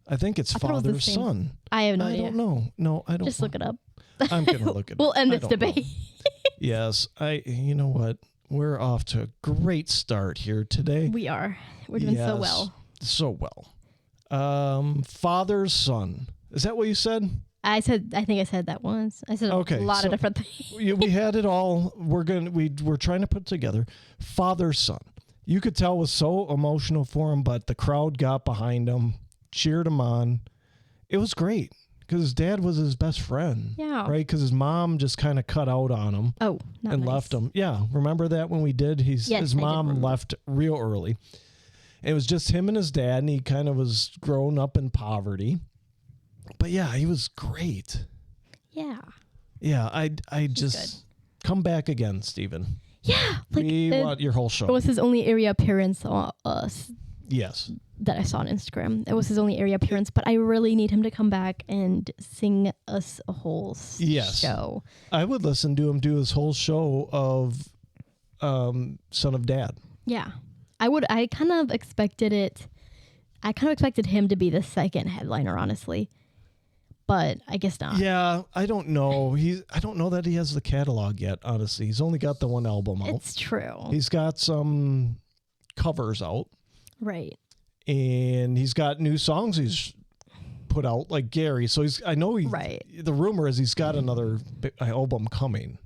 I think it's Father Son. I have no idea. I don't know. No, I don't. Just look it up. I'm going to look it up. We'll end this debate. Yes. You know what? We're off to a great start here today. We are. We're doing so well. So well. Father Son. Is that what you said? I think I said that once. I said a lot of different things. We had it all. We're trying to put it together. Father Son. You could tell was so emotional for him, but the crowd got behind him, cheered him on. It was great because his dad was his best friend. Yeah. Right? Because his mom just kind of cut out on him. Oh, not nice. Left him. Yeah. Remember that when we did? His mom left real early. It was just him and his dad, and he kind of was grown up in poverty. But yeah, he was great. Yeah. Yeah. I just come back again, Stephen. Yeah. We want your whole show. It was his only area appearance on Yes. That I saw on Instagram. It was his only area appearance, but I really need him to come back and sing us a whole show. I would listen to him do his whole show of Son of Dad. Yeah. I kind of expected it. I kind of expected him to be the second headliner, honestly. But I guess not. Yeah, I don't know. I don't know that he has the catalog yet, honestly. He's only got the one album out. It's true. He's got some covers out. Right. And he's got new songs he's put out, like Gary. So the rumor is he's got another album coming.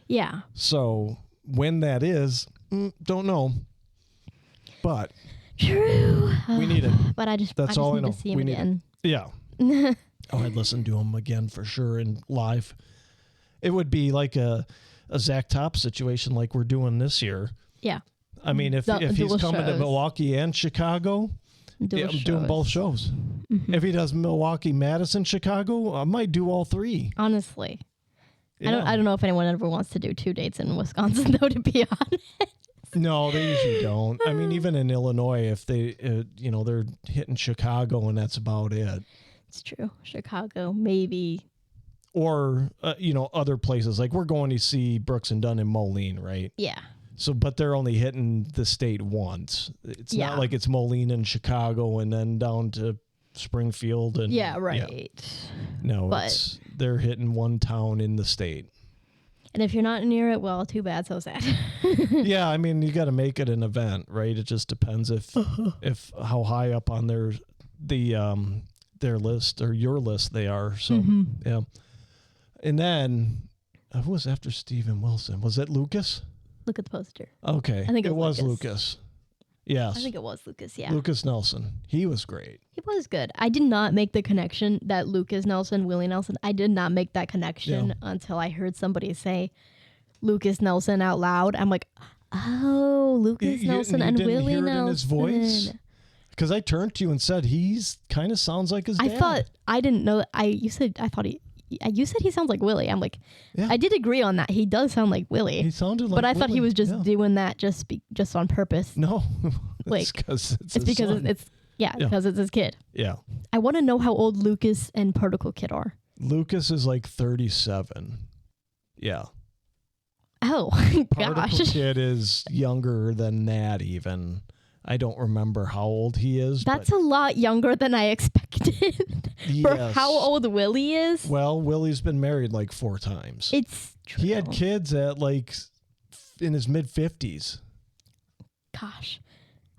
Yeah. So when that is, don't know. But true. We need it. But That's all I know. To see him again. Yeah. I'd listen to him again for sure in live. It would be like a Zach Top situation like we're doing this year. Yeah. I mean, if he's coming to Milwaukee and Chicago, I'm doing both shows. Mm-hmm. If he does Milwaukee, Madison, Chicago, I might do all 3. Honestly. Yeah. I don't know if anyone ever wants to do 2 dates in Wisconsin, though, to be honest. No, they usually don't. I mean, even in Illinois, if they, they're hitting Chicago and that's about it. It's true. Chicago, maybe. Or, other places. Like we're going to see Brooks and Dunn in Moline, right? Yeah. So, but they're only hitting the state once. It's not like it's Moline and Chicago and then down to Springfield. And yeah, right. Yeah. No, they're hitting one town in the state. And if you're not near it, well, too bad, so sad. Yeah, I mean, you got to make it an event, right? It just depends if how high up on their list or your list they are. So, yeah. And then, who was after Stephen Wilson? Was it Lucas? Look at the poster. Okay. I think it was Lucas. Yes. I think it was Lucas, yeah. Lucas Nelson. He was great. He was good. I did not make the connection that Lucas Nelson, Willie Nelson, I did not make that connection until I heard somebody say Lucas Nelson out loud. I'm like, oh, Lucas Nelson and Willie Nelson. You didn't hear it in his voice? Because I turned to you and said, he's kind of sounds like his dad. I didn't know. You said he sounds like Willie. I'm like, I did agree on that. He does sound like Willie. He sounded like But I Willie. thought he was just doing that just on purpose. No. It's because it's his kid. Yeah. I want to know how old Lucas and Particle Kid are. Lucas is like 37. Yeah. Oh, Particle gosh. Kid is younger than that even. I don't remember how old he is. That's a lot younger than I expected for how old Willie is. Well, Willie's been married like 4 times. It's true. He had kids at like in his mid-50s. Gosh.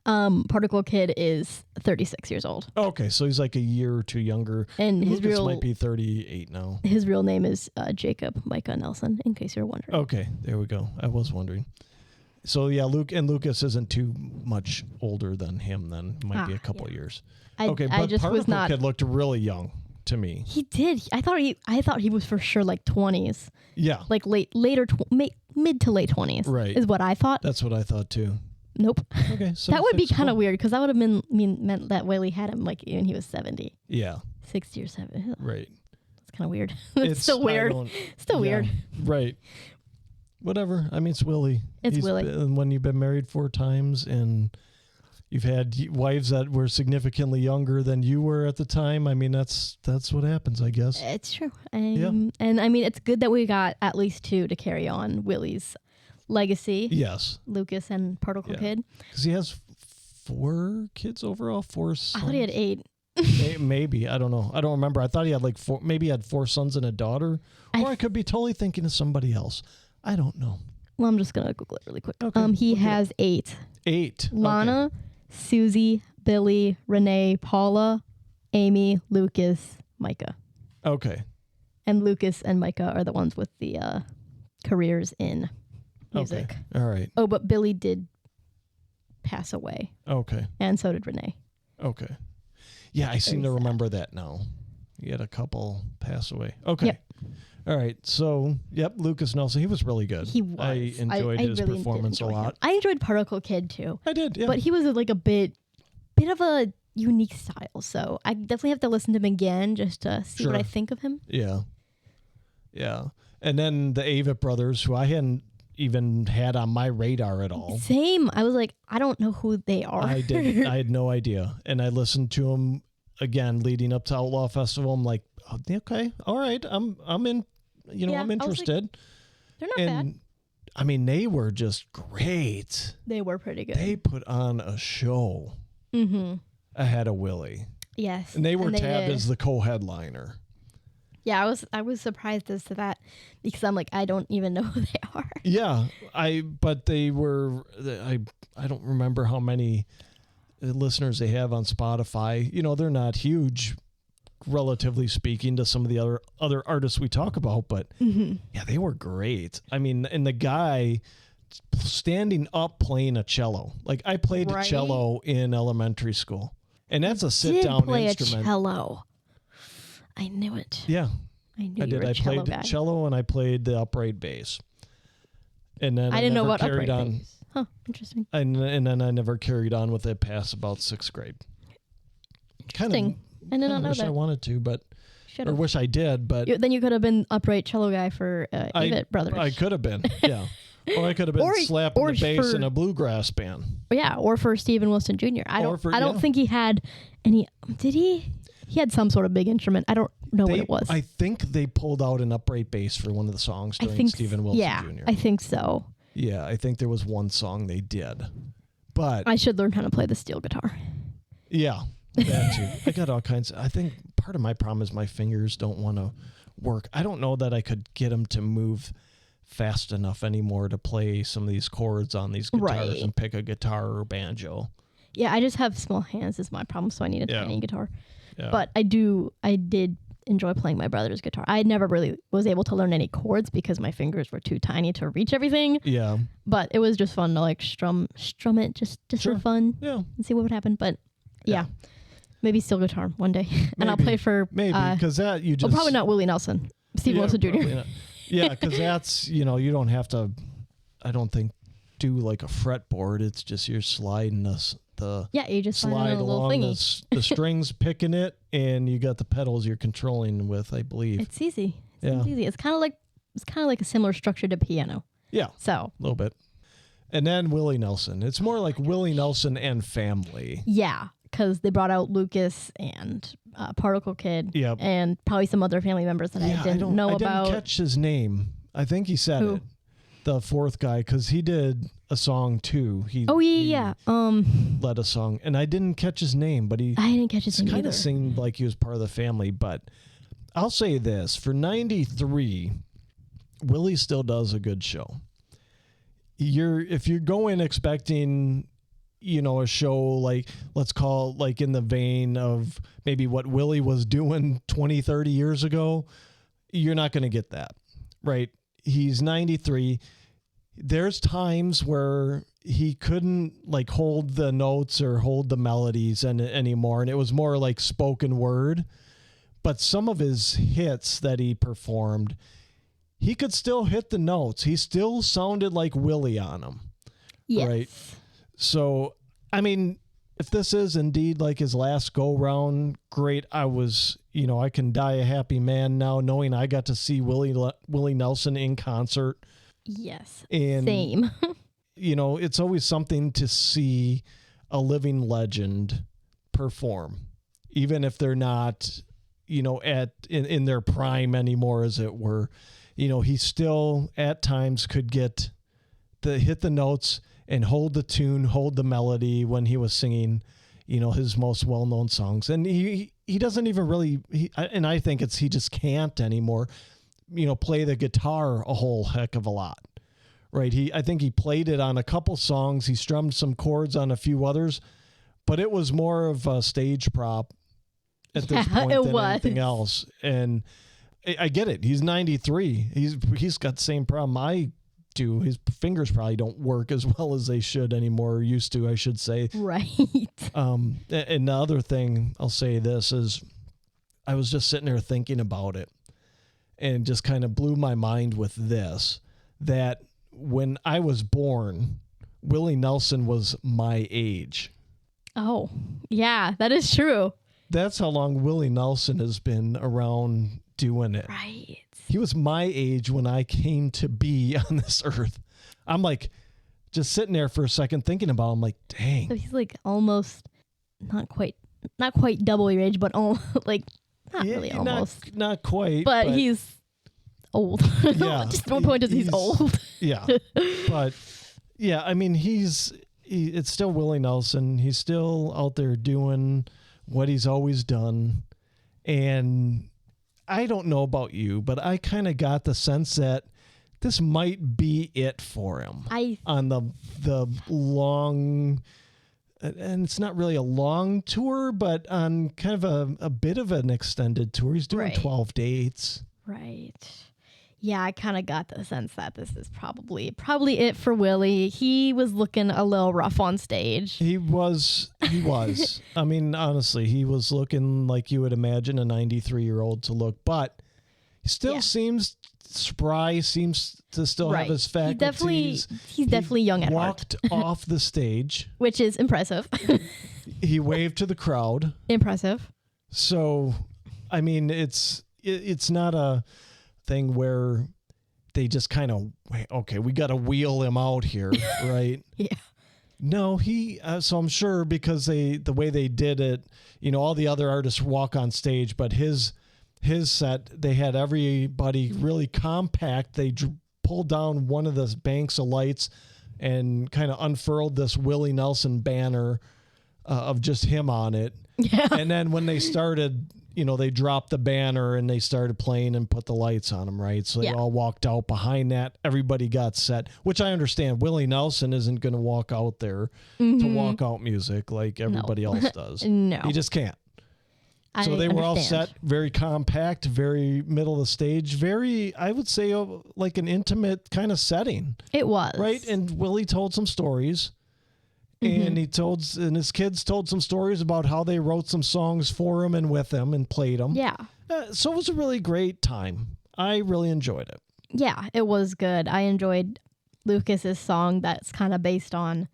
Particle Kid is 36 years old. Okay, so he's like a year or 2 younger. And his Lucas real might be 38 now. His real name is Jacob Micah Nelson, in case you're wondering. Okay, there we go. I was wondering. So yeah, Lucas isn't too much older than him. Then might be a couple years. Okay, but I just Particle was not. Kid looked really young to me. He did. I thought he was for sure like 20s. Yeah, like mid to late 20s. Right, is what I thought. That's what I thought too. Nope. Okay, so that would be kind of weird because that would have meant that Willie had him like when he was 70. Yeah, 60 or 70. Right. It's kind of weird. It's still weird. Still weird. Right. Whatever. I mean, it's Willie. It's Willie. When you've been married 4 times and you've had wives that were significantly younger than you were at the time, I mean, that's what happens, I guess. It's true. And I mean, it's good that we got at least 2 to carry on Willie's legacy. Yes. Lucas and Particle Kid. Because he has 4 kids overall, 4 sons. I thought he had 8. Maybe. I don't know. I don't remember. I thought he had like 4, maybe he had 4 sons and a daughter. Or I could be totally thinking of somebody else. I don't know. Well, I'm just going to Google it really quick. Okay, he has 8. 8. Lana, okay. Susie, Billy, Renee, Paula, Amy, Lucas, Micah. Okay. And Lucas and Micah are the ones with the careers in music. Okay. All right. Oh, but Billy did pass away. Okay. And so did Renee. Okay. Yeah, I seem to remember that now. You had a couple pass away. Okay. Yep. All right. So, Lucas Nelson, he was really good. He was. I enjoyed his really performance a lot. Him. I enjoyed Particle Kid too. I did, yeah. But he was like a bit of a unique style. So I definitely have to listen to him again just to see what I think of him. Yeah. Yeah. And then the Avett brothers, who I hadn't even had on my radar at all. Same. I was like, I don't know who they are. I did. I had no idea. And I listened to them again leading up to Outlaw Festival. I'm like, oh, okay, all right. I'm in, I'm interested. Like, they're not bad. I mean, they were just great. They were pretty good. They put on a show ahead of Willie. Yes. And they were tabbed as the co-headliner. Yeah, I was surprised as to that because I'm like, I don't even know who they are. Yeah, but they were, I don't remember how many listeners they have on Spotify. They're not huge, relatively speaking, to some of the other artists we talk about, but yeah, they were great. I mean, and the guy standing up playing a cello. Like I played a cello in elementary school, and that's a sit-down instrument. A cello. I knew it. Yeah, I knew. I played the cello and I played the upright bass. And then I didn't know about upright on. bass. Huh, interesting. And then I never carried on with it past about 6th grade. Interesting. I did not know wish that. I wanted to, but Should've. or wish I did, but then you could have been upright cello guy for Avett Brothers. I could have been, yeah. Or I could have been slapping the bass in a bluegrass band. Yeah, or for Stephen Wilson Jr. I don't think he had any. Did he? He had some sort of big instrument. I don't know what it was. I think they pulled out an upright bass for one of the songs during Stephen Wilson Jr. I think so. Yeah, I think there was one song they did. But I should learn how to play the steel guitar. Yeah, that too. I got all kinds. I think part of my problem is my fingers don't want to work. I don't know that I could get them to move fast enough anymore to play some of these chords on these guitars and pick a guitar or banjo. Yeah, I just have small hands is my problem, so I need a tiny guitar. Yeah. But I did enjoy playing my brother's guitar. I never really was able to learn any chords because my fingers were too tiny to reach everything. Yeah. But it was just fun to like strum it just for fun. Yeah. And see what would happen. But yeah. Maybe steel guitar one day. And I'll play for because that you just probably not Willie Nelson. Steve Wilson Jr. Yeah, because that's you don't have to I don't think do like a fretboard. It's just you're sliding you just slide a little along thingy. the strings, picking it, and you got the pedals you're controlling with, I believe. It's easy. It's easy. It's kind of like a similar structure to piano. Yeah. So a little bit. And then Willie Nelson. It's more like Willie Nelson and family. Yeah, because they brought out Lucas and Particle Kid and probably some other family members that I didn't know about. I didn't catch his name. I think he said it. the fourth guy, because he did a song too. He led a song, and I didn't catch his name, but I didn't catch his name either. Kind of seemed like he was part of the family. But I'll say this: for '93, Willie still does a good show. If you're going expecting, a show like, let's call it like in the vein of maybe what Willie was doing 20, 30 years ago, you're not going to get that, right? He's 93. There's times where he couldn't like hold the notes or hold the melodies anymore. And it was more like spoken word, but some of his hits that he performed, he could still hit the notes. He still sounded like Willie on them. Yes. Right. So, I mean, if this is indeed like his last go round, great. I can die a happy man now knowing I got to see Willie Nelson in concert. Yes. And, same. It's always something to see a living legend perform, even if they're not, in their prime anymore, as it were. He still at times could hit the notes and hold the tune, hold the melody when he was singing, his most well-known songs. And he doesn't even really, and I think he just can't anymore, play the guitar a whole heck of a lot, right? I think he played it on a couple songs. He strummed some chords on a few others, but it was more of a stage prop at this point than anything else. And I get it. He's 93. He's got the same problem I do. His fingers probably don't work as well as they should anymore, or used to, I should say. Right. And the other thing I'll say this is, I was just sitting there thinking about it, and just kind of blew my mind with this, that when I was born, Willie Nelson was my age. Oh, yeah, that is true. That's how long Willie Nelson has been around doing it. Right. He was my age when I came to be on this earth. I'm like, just sitting there for a second thinking about him, like, dang. So he's like almost, not quite double your age, but almost almost. Not quite. But he's old. Yeah. Just one point is he's old. Yeah. But yeah, I mean, it's still Willie Nelson. He's still out there doing what he's always done. And I don't know about you, but I kind of got the sense that this might be it for him on the long, and it's not really a long tour, but on kind of a bit of an extended tour. He's doing 12 dates. Right. Yeah, I kind of got the sense that this is probably it for Willie. He was looking a little rough on stage. He was. I mean, honestly, he was looking like you would imagine a 93-year-old to look, but he still seems spry, seems to still have his faculties. He's definitely young at heart. Walked off the stage. Which is impressive. He waved to the crowd. Impressive. So, I mean, it's not a thing where they just kind of, okay, we got to wheel him out here, right? Yeah. No, so I'm sure because the way they did it, all the other artists walk on stage, but his set, they had everybody really compact. They pulled down one of the banks of lights and kind of unfurled this Willie Nelson banner of just him on it. Yeah. And then when they started, they dropped the banner and they started playing and put the lights on them, right? So they all walked out behind that. Everybody got set, which I understand. Willie Nelson isn't going to walk out there to walk out music like everybody else does. No. He just can't. So they were all set, very compact, very middle of the stage, very, I would say, like an intimate kind of setting. It was. Right? And Willie told some stories. And and his kids told some stories about how they wrote some songs for him and with him and played them. Yeah. So it was a really great time. I really enjoyed it. Yeah, it was good. I enjoyed Lucas's song that's kind of based on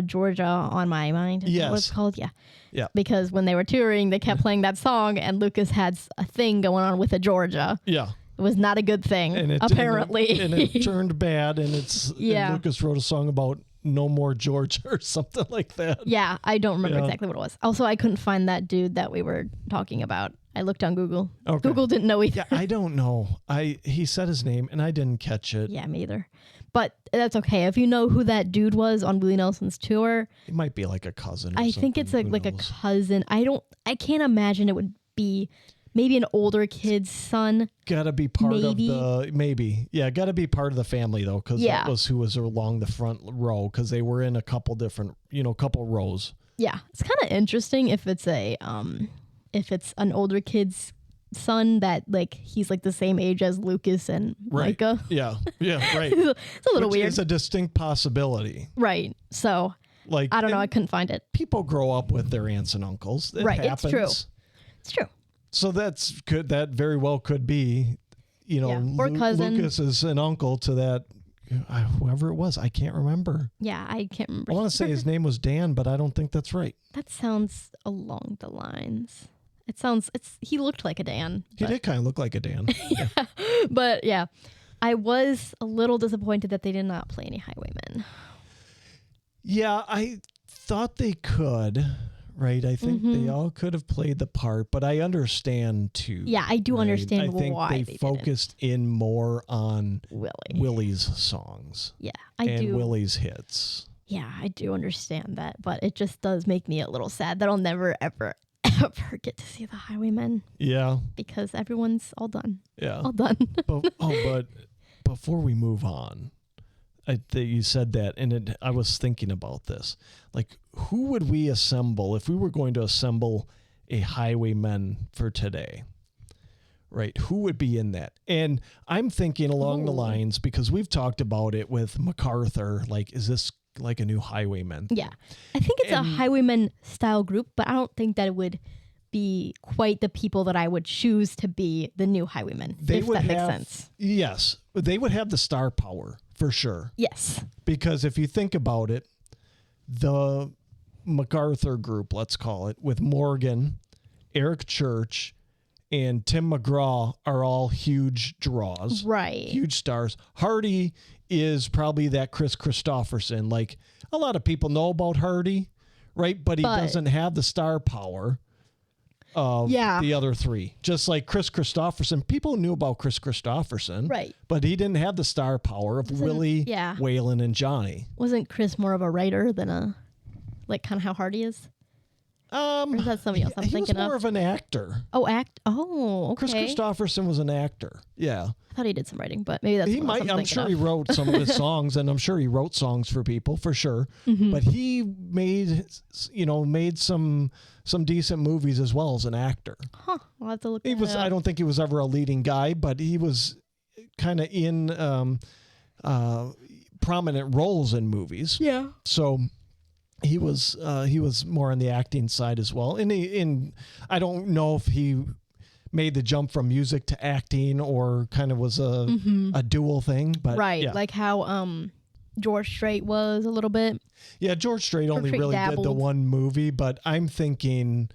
Georgia on My Mind. Is that what it's called? Yeah. Yeah. Because when they were touring, they kept playing that song, and Lucas had a thing going on with a Georgia. Yeah. It was not a good thing, and apparently. It turned bad, and and Lucas wrote a song about No More Georgia or something like that. Yeah, I don't remember exactly what it was. Also, I couldn't find that dude that we were talking about. I looked on Google. Okay. Google didn't know either. Yeah, I don't know. He said his name, and I didn't catch it. Yeah, me either. But that's okay. If you know who that dude was on Willie Nelson's tour, it might be like a cousin. Or I think it's like a cousin. I can't imagine it would be maybe an older kid's son. Gotta be part of the gotta be part of the family though, because that was who was along the front row, because they were in a couple different, couple rows. Yeah, it's kind of interesting if it's an older kid's son that like he's like the same age as Lucas and Micah. Yeah, right. It's a little weird. It's a distinct possibility. Right. So like I don't know. I couldn't find it. People grow up with their aunts and uncles. It happens. It's true. It's true. So that very well could be, or cousin. Lucas is an uncle to that, whoever it was. I can't remember. Yeah, I can't remember. I want to say his name was Dan, but I don't think that's right. That sounds along the lines. He looked like a Dan. He did kind of look like a Dan. Yeah. But yeah, I was a little disappointed that they did not play any Highwaymen. Yeah, I thought they could. Right, I think they all could have played the part, but I understand too. Yeah, I do understand why they focused in more on Willie's songs. Yeah, and Willie's hits. Yeah, I do understand that, but it just does make me a little sad that I'll never, ever, ever get to see the Highwaymen. Yeah, because everyone's all done. Yeah, all done. but before we move on. You said that, and I was thinking about this. Like, who would we assemble if we were going to assemble a Highwaymen for today? Right? Who would be in that? And I'm thinking along the lines, because we've talked about it with MacArthur, like, is this like a new Highwaymen? Yeah. I think it's a Highwaymen style group, but I don't think that it would be quite the people that I would choose to be the new Highwaymen, if that makes sense. Yes. They would have the star power. For sure. Yes. Because if you think about it, the MacArthur group, let's call it, with Morgan, Eric Church, and Tim McGraw are all huge draws. Right. Huge stars. Hardy is probably that Chris Christopherson. Like, a lot of people know about Hardy, right? But he doesn't have the star power of the other three. Just like Chris Christopherson. People knew about Chris Christopherson. Right. But he didn't have the star power of Willie, Waylon, and Johnny. Wasn't Chris more of a writer than kind of how Hardy is? Or is that somebody else I'm thinking of? He was more of an actor. Oh, Oh, okay. Chris Christopherson was an actor. Yeah. I thought he did some writing, but maybe that's he might. I'm sure he wrote some of his songs, and I'm sure he wrote songs for people for sure. Mm-hmm. But he made some decent movies as well as an actor. Huh. I'll have to look. I don't think he was ever a leading guy, but he was kind of in prominent roles in movies. Yeah. So. He was more on the acting side as well, and I don't know if he made the jump from music to acting or kind of was a dual thing, but like how George Strait was a little bit. Yeah, George Strait only really did the one movie, but I'm thinking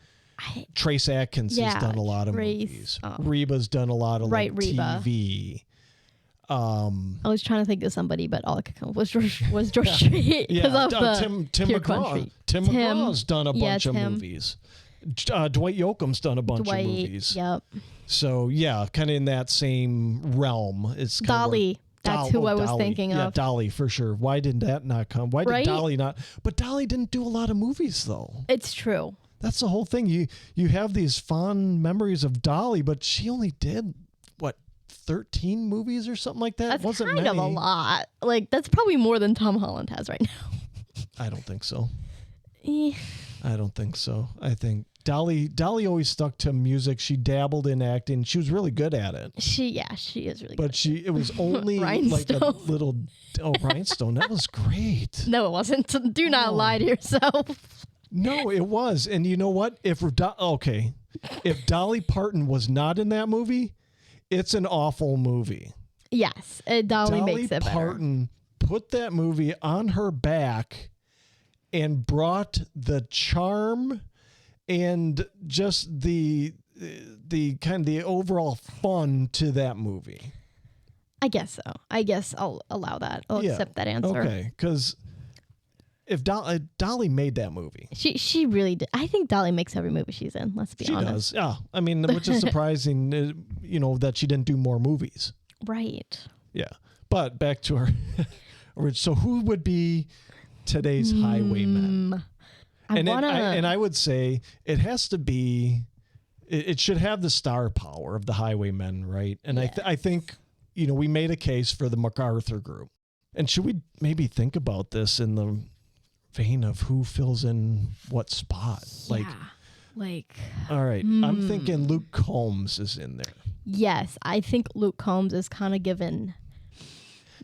Trace Atkins has done a lot of movies. Reba's done a lot of TV. I was trying to think of somebody, but all I could come up with was George Strait. Tim McGraw. Tim McGraw's done a bunch of movies. Dwight Yoakam's done a bunch of movies. Yep. So yeah, kind of in that same realm. It's Dolly. That's who I was thinking of. Yeah, Dolly for sure. Why did that not come? Why did Dolly not? But Dolly didn't do a lot of movies though. It's true. That's the whole thing. You have these fond memories of Dolly, but she only did 13 movies or something like that. That's wasn't kind of a lot. Like, that's probably more than Tom Holland has right now. I don't think so. I don't think so. I think Dolly always stuck to music. She dabbled in acting. She was really good at it. She is really good. But it was only like a little... Oh, Rhinestone. That was great. No, it wasn't. Do not lie to yourself. No, it was. And you know what? If Dolly Parton was not in that movie... It's an awful movie. Yes, Dolly makes it better. Dolly Parton put that movie on her back and brought the charm and just the kind of the overall fun to that movie. I guess so. I guess I'll allow that. I'll accept that answer. Okay, because if Dolly made that movie. She really did. I think Dolly makes every movie she's in, let's be honest. She does, yeah. I mean, which is surprising, that she didn't do more movies. Right. Yeah. But back to our so who would be today's Highwaymen? I would say it has to be. It should have the star power of the Highwaymen, right? And yes. I think we made a case for the MacArthur group. And should we maybe think about this in the vein of who fills in what spot? Yeah. All right. I'm thinking Luke Combs is in there. Yes, I think Luke Combs is kind of given.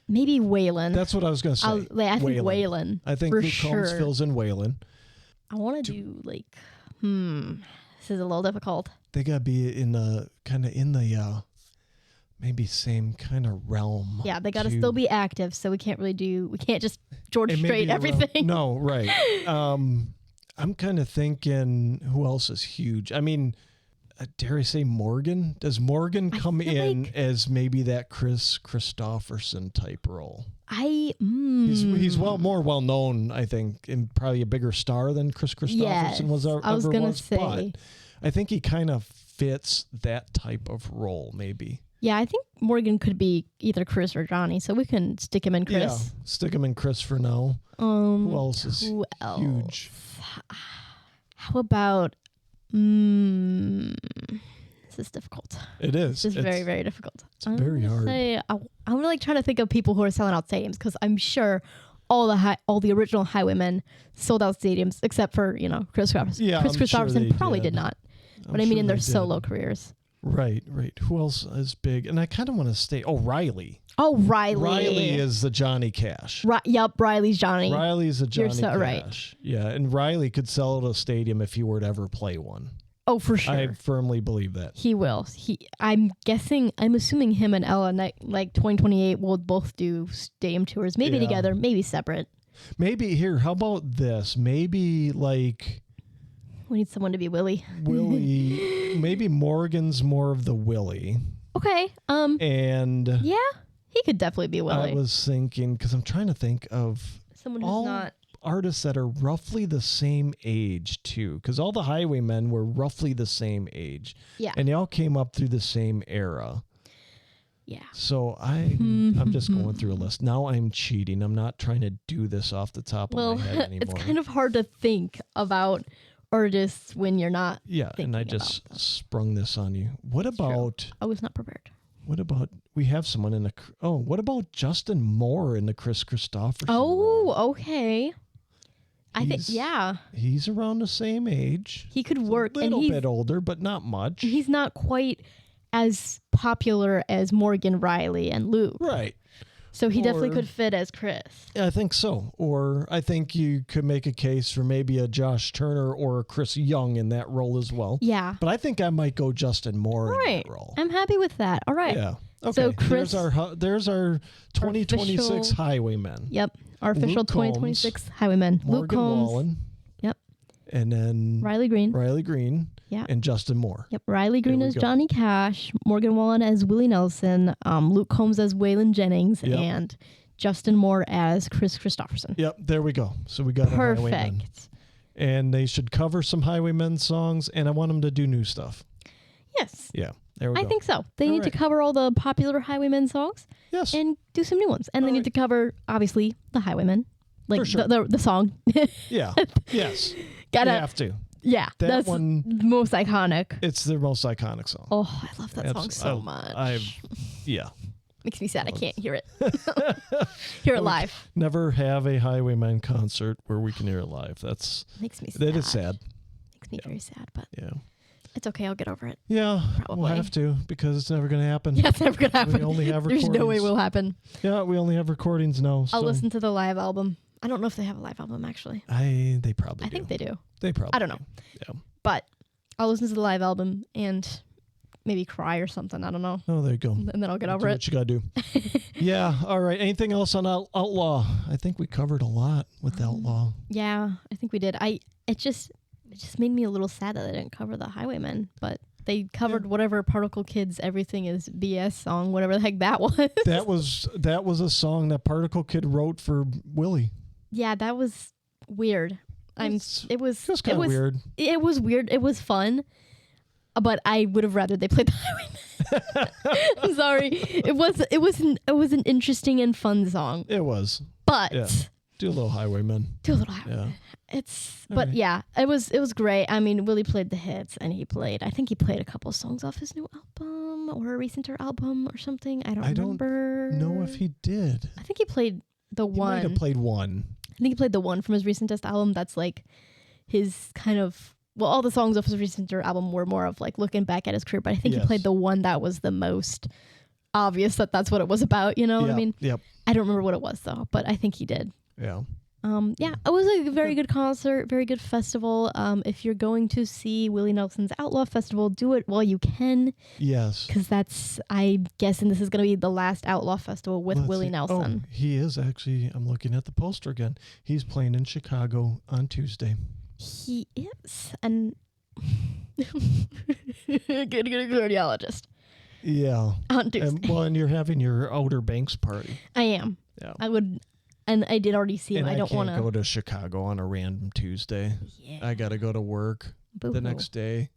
Maybe Waylon. That's what I was going to say. I think Waylon. I think Luke Combs fills in Waylon. I want to do This is a little difficult. They got to be in the maybe same kind of realm. Yeah, they got to still be active, so we can't just George Strait everything. No, right. I'm kind of thinking, who else is huge? I mean, dare I say Morgan? Does Morgan come in as maybe that Chris Christopherson type role? He's more well known, I think, and probably a bigger star than Chris Christopherson was. I was going to say, but I think he kind of fits that type of role, maybe. Yeah, I think Morgan could be either Chris or Johnny, so we can stick him in Chris. Yeah, stick him in Chris for now. Who else is huge? How about? This is difficult. It is. It's very, very difficult. It's very hard. I'm really trying to think of people who are selling out stadiums because I'm sure all the original Highwaymen sold out stadiums except for Chris Christopherson. Yeah, Chris Christopherson probably did not. But I mean in their solo careers. Right. Who else is big? And I kind of want to stay. Oh, Riley. Riley is the Johnny Cash. Yep, Riley's Johnny. Riley's the Johnny Cash. Right. Yeah, and Riley could sell at a stadium if he were to ever play one. Oh, for sure. I firmly believe that. He will. I'm assuming him and Ella, 2028, will both do stadium tours. Maybe together, maybe separate. Maybe here, how about this? Maybe we need someone to be Willie. Maybe Morgan's more of the Willie. Okay. And yeah, he could definitely be Willie. I was thinking, because I'm trying to think of someone who's not artists that are roughly the same age too, because all the Highwaymen were roughly the same age. Yeah. And they all came up through the same era. Yeah. So I'm just going through a list. Now I'm cheating. I'm not trying to do this off the top of my head anymore. It's kind of hard to think about artists when you're not. Yeah, and I just sprung this on you. What about? I was not prepared. What about we have someone in the? Oh, what about Justin Moore in the Chris Christopherson? Oh, okay. I think he's around the same age. He could work. A little bit older, but not much. He's not quite as popular as Morgan, Riley, and Luke. Right. So he definitely could fit as Chris. Yeah, I think so. Or I think you could make a case for maybe a Josh Turner or a Chris Young in that role as well. Yeah. But I think I might go Justin Moore in that role. I'm happy with that. All right. Yeah. Okay. So Chris, there's our 2026 Highwaymen. Yep. Our official 2026 Highwaymen. Luke Combs. Wallen. Yep. And then Riley Green. Yeah. And Justin Moore. Yep. Riley Green as Johnny Cash, Morgan Wallen as Willie Nelson, Luke Combs as Waylon Jennings, and Justin Moore as Chris Christopherson. Yep. There we go. So we got our Highwaymen. And they should cover some Highwaymen songs, and I want them to do new stuff. Yes. Yeah. There we go. I think so. They need to cover all the popular Highwaymen songs. Yes. And do some new ones. And they need to cover, obviously, the Highwaymen. Like the song. Yeah. Yes. You have to. Yeah, that's one, the most iconic. It's the most iconic song. Oh, I love that song so much. Makes me sad. I can't hear it. Hear it live. Never have a Highwaymen concert where we can hear it live. Makes me sad. That is sad. Makes me very sad, but it's okay. I'll get over it. Yeah, probably. We'll have to because it's never going to happen. Yeah, it's never going to happen. We only have recordings. There's no way it will happen. Yeah, we only have recordings now. I'll listen to the live album. I don't know if they have a live album, actually. They probably do. I think they do. They probably I don't know. Yeah. But I'll listen to the live album and maybe cry or something. I don't know. Oh, there you go. And then I'll get over it. What you got to do. Yeah. All right. Anything else on Outlaw? I think we covered a lot with Outlaw. Yeah, I think we did. It just made me a little sad that they didn't cover the Highwaymen, but they covered whatever Particle Kid's Everything Is BS song, whatever the heck that was. That was a song that Particle Kid wrote for Willie. Yeah, that was weird. It was kind of weird. It was weird. It was fun. but I would have rather they played the Highwaymen. I'm sorry. It was an interesting and fun song. It was. But do a little Highwaymen. Yeah. It was great. I mean, Willie played the hits, and I think he played a couple songs off his new album or a recenter album or something. I don't remember. I don't know if he did. I think he played the one. He might have played one. I think he played the one from his recentest album that's like his kind of, well, all the songs off his recenter album were more of like looking back at his career, but I think he played the one that was the most obvious that's what it was about, you know what I mean? Yep. I don't remember what it was though, but I think he did. Yeah. It was a very good concert, very good festival. If you're going to see Willie Nelson's Outlaw Festival, do it while you can. Yes. Because I'm guessing this is going to be the last Outlaw Festival with Willie Nelson. Oh, he is actually. I'm looking at the poster again. He's playing in Chicago on Tuesday. He is. And good cardiologist. Yeah. On Tuesday. And you're having your Outer Banks party. I am. Yeah. I would. And I did already see him. And I don't want to go to Chicago on a random Tuesday. Yeah. I got to go to work the next day.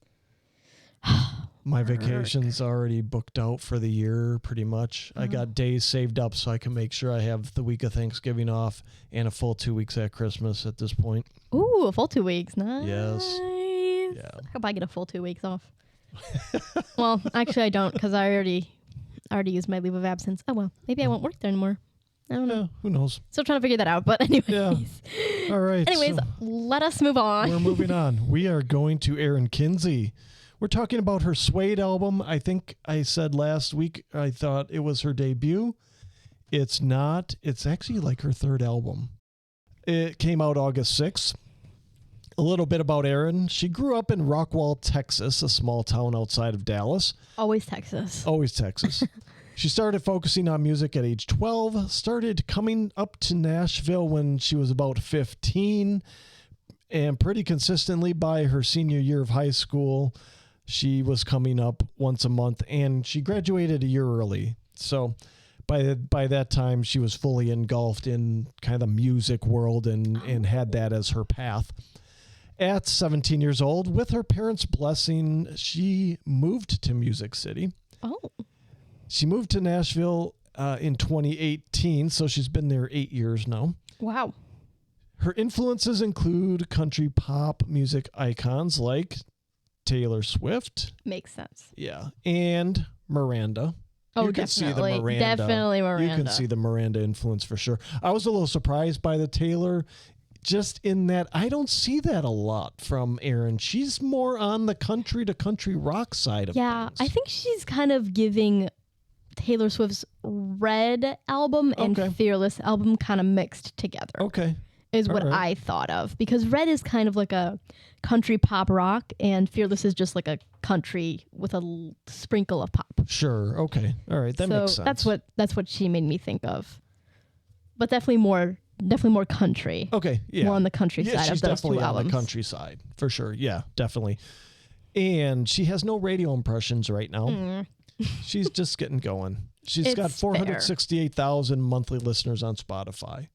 My Work. vacation's already booked out for the year, pretty much. I got days saved up so I can make sure I have the week of Thanksgiving off and a full 2 weeks at Christmas at this point. Ooh, a full 2 weeks. Nice. Yes. Yeah. I hope I get a full 2 weeks off. Well, actually, I don't because I already used my leave of absence. Oh, well, maybe I won't work there anymore. I don't know. Yeah, who knows? Still trying to figure that out, but anyways. Yeah. All right. Anyways, let us move on. We're moving on. We are going to Erin Kinsey. We're talking about her Suede album. I think I said last week I thought it was her debut. It's not. It's actually like her third album. It came out August 6th. A little bit about Erin. She grew up in Rockwall, Texas, a small town outside of Dallas. Always Texas. Always Texas. She started focusing on music at age 12, started coming up to Nashville when she was about 15, and pretty consistently by her senior year of high school, she was coming up once a month, and she graduated a year early. So by that time, she was fully engulfed in kind of the music world and had that as her path. At 17 years old, with her parents' blessing, she moved to Music City. Oh. She moved to Nashville in 2018, so she's been there 8 years now. Wow. Her influences include country pop music icons like Taylor Swift. Makes sense. Yeah. And Miranda. Oh, you can definitely. see the Miranda. Definitely Miranda. You can see the Miranda influence for sure. I was a little surprised by the Taylor, just in that I don't see that a lot from Erin. She's more on the country to country rock side of things. I think she's kind of giving Taylor Swift's Red album and Fearless album kind of mixed together. Okay. Is what I thought of. Because Red is kind of like a country pop rock and Fearless is just like a country with a sprinkle of pop. Sure. Okay. All right. That makes sense. That's what she made me think of. But definitely more country. Okay. Yeah. More on the countryside of those two albums. She's definitely on the countryside for sure. Yeah, definitely. And she has no radio impressions right now. She's just getting going. She's got 468,000 monthly listeners on Spotify.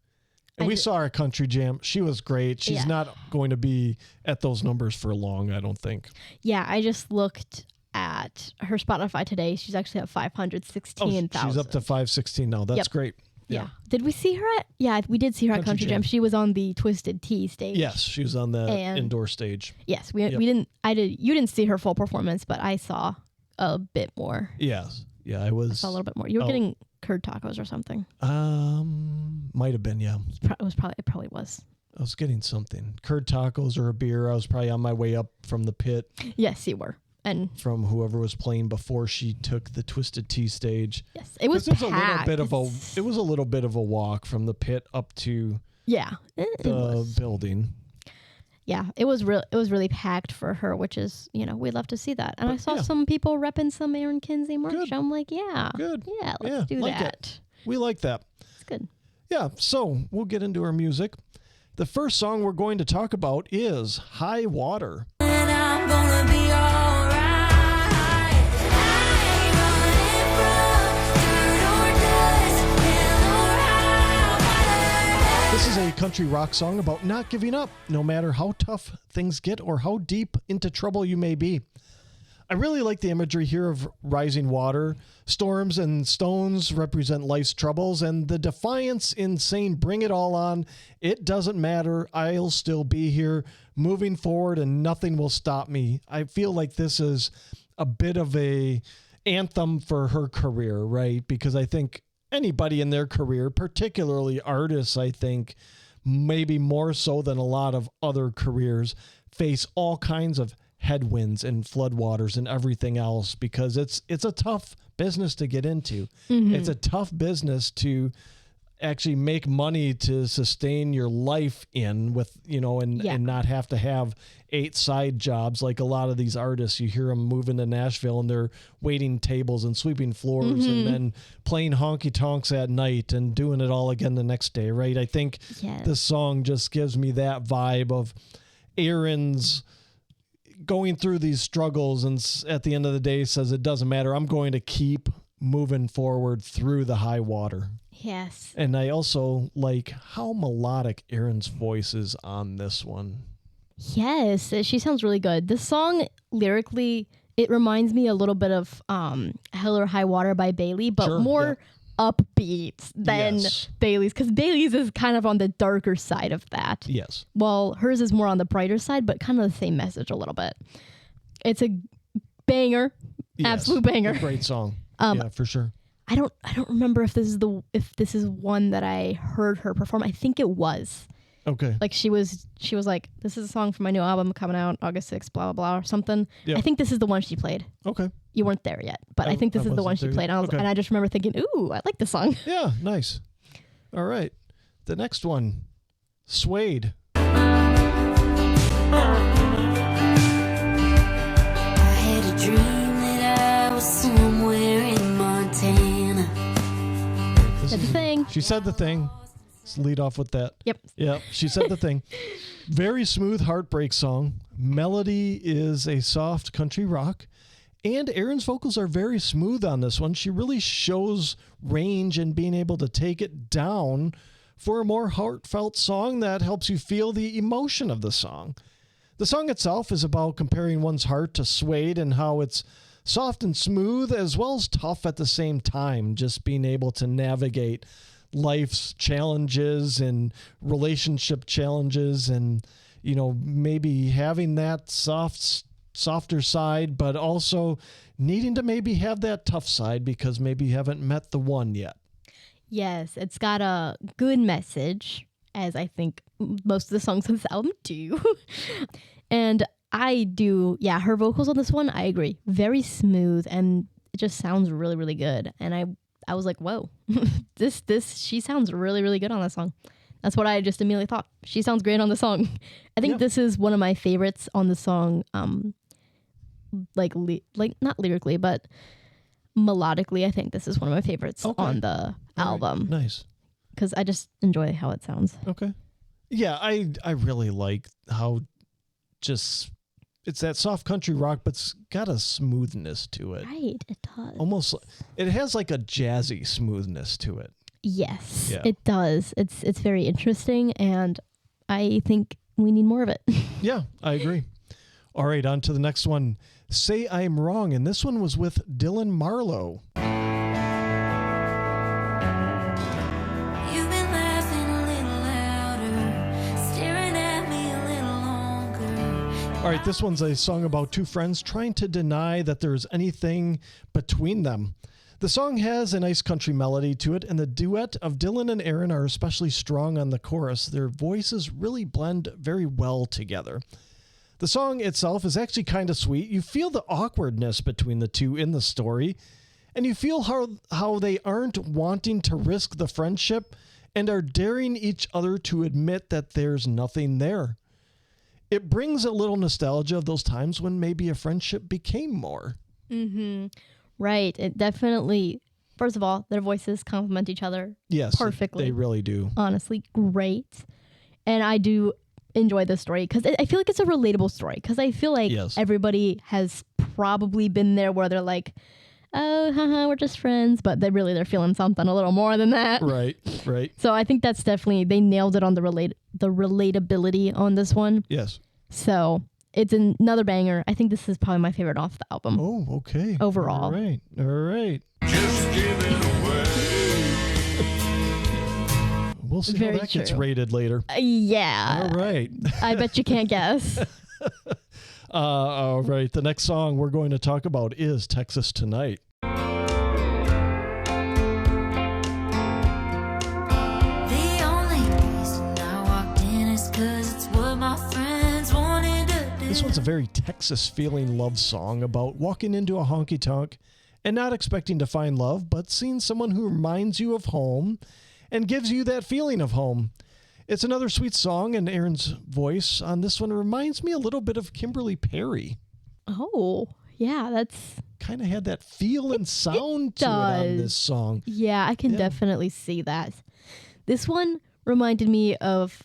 And we saw her at Country Jam. She was great. She's not going to be at those numbers for long, I don't think. Yeah, I just looked at her Spotify today. She's actually at 516,000. She's up to 516 now. That's great. Yeah. Did we see her at? Yeah, we did see her at Country Jam. She was on the Twisted Tea stage. Yes, she was on the indoor stage. Yes, we didn't. You didn't see her full performance, but I saw a bit more. Yes. Yeah, I saw a little bit more. You were getting curd tacos or something. Might have been, yeah. It probably was. I was getting something. Curd tacos or a beer. I was probably on my way up from the pit. Yes, you were. And from whoever was playing before she took the Twisted Tea stage. Yes, it was packed. It was a little bit of a walk from the pit up to the building. Yeah, it was really packed for her, which is, we love to see that. And I saw some people repping some Erin Kinsey merch. Good. I'm like, let's do that. We like that. It's good. Yeah, so we'll get into our music. The first song we're going to talk about is High Water. And I'm gonna be all right. This is a country rock song about not giving up, no matter how tough things get or how deep into trouble you may be. I really like the imagery here of rising water. Storms and stones represent life's troubles, and the defiance in saying, bring it all on. It doesn't matter. I'll still be here moving forward and nothing will stop me. I feel like this is a bit of a anthem for her career, right? Because I think anybody in their career, particularly artists, I think maybe more so than a lot of other careers, face all kinds of headwinds and floodwaters and everything else, because it's a tough business to get into. It's a tough business to actually make money to sustain your life in with, and not have to have 8 side jobs like a lot of these artists. You hear them moving to Nashville and they're waiting tables and sweeping floors and then playing honky tonks at night and doing it all again the next day, right? I think this song just gives me that vibe of Erin's going through these struggles and at the end of the day says, it doesn't matter. I'm going to keep moving forward through the high water. Yes. And I also like how melodic Erin's voice is on this one. Yes, she sounds really good. This song, lyrically, it reminds me a little bit of Hell or High Water by Bailey, but more upbeat than Bailey's, because Bailey's is kind of on the darker side of that. Yes. Well, hers is more on the brighter side, but kind of the same message a little bit. It's a banger, absolute banger. A great song. Yeah, for sure. I don't remember if this is one that I heard her perform. I think it was. Okay. Like she was like, this is a song from my new album coming out August 6th, blah, blah, blah, or something. Yep. I think this is the one she played. Okay. You weren't there yet, but I think this is the one she played. And I just remember thinking, ooh, I like this song. Yeah, nice. All right. The next one, Suede. I had a dream that I was somewhere in Montana. Said the thing. She said the thing. Let's lead off with that. Yep. She said the thing. Very smooth heartbreak song. Melody is a soft country rock. And Erin's vocals are very smooth on this one. She really shows range in being able to take it down for a more heartfelt song that helps you feel the emotion of the song. The song itself is about comparing one's heart to Suede and how it's soft and smooth as well as tough at the same time, just being able to navigate life's challenges and relationship challenges and, maybe having that softer side, but also needing to maybe have that tough side because maybe you haven't met the one yet. Yes, it's got a good message, as I think most of the songs on this album do. And I do, her vocals on this one, I agree. Very smooth, and it just sounds really, really good. And I was like, whoa, she sounds really, really good on this song. That's what I just immediately thought. She sounds great on the song. I think this is one of my favorites on the song, like not lyrically, but melodically. I think this is one of my favorites on the album. Right. Nice. Because I just enjoy how it sounds. Okay. Yeah, I really like how it's that soft country rock, but it's got a smoothness to it. Right, it does. Almost, it has like a jazzy smoothness to it. Yes, it does. It's very interesting, and I think we need more of it. Yeah, I agree. All right, on to the next one. Say I'm Wrong, and this one was with Dylan Marlowe. You've been laughing a little louder, staring at me a little longer. All right, this one's a song about two friends trying to deny that there's anything between them. The song has a nice country melody to it, and the duet of Dylan and Erin are especially strong on the chorus. Their voices really blend very well together. The song itself is actually kind of sweet. You feel the awkwardness between the two in the story, and you feel how they aren't wanting to risk the friendship and are daring each other to admit that there's nothing there. It brings a little nostalgia of those times when maybe a friendship became more. Mm-hmm. Right. It definitely, first of all, their voices complement each other perfectly. They really do. Honestly, great. And I do enjoy this story because I feel like it's a relatable story, because I feel like everybody has probably been there where they're like, oh, haha, we're just friends, but they're feeling something a little more than that. Right. So I think that's definitely, they nailed it on the relatability on this one. Yes. So it's another banger. I think this is probably my favorite off the album. Oh, okay. Overall. All right. Just give it away. We'll see Very how that gets true. rated later. Yeah. All right. I bet you can't guess. All right. The next song we're going to talk about is Texas Tonight. The only reason I walked in is 'cause it's what my friends wanted to do. This one's a very Texas-feeling love song about walking into a honky-tonk and not expecting to find love, but seeing someone who reminds you of home and gives you that feeling of home. It's another sweet song, and Erin's voice on this one reminds me a little bit of Kimberly Perry. Oh, yeah, that's... Kind of had that feel and sound to it on does. this song. Yeah, I can Yeah. definitely see that. This one reminded me of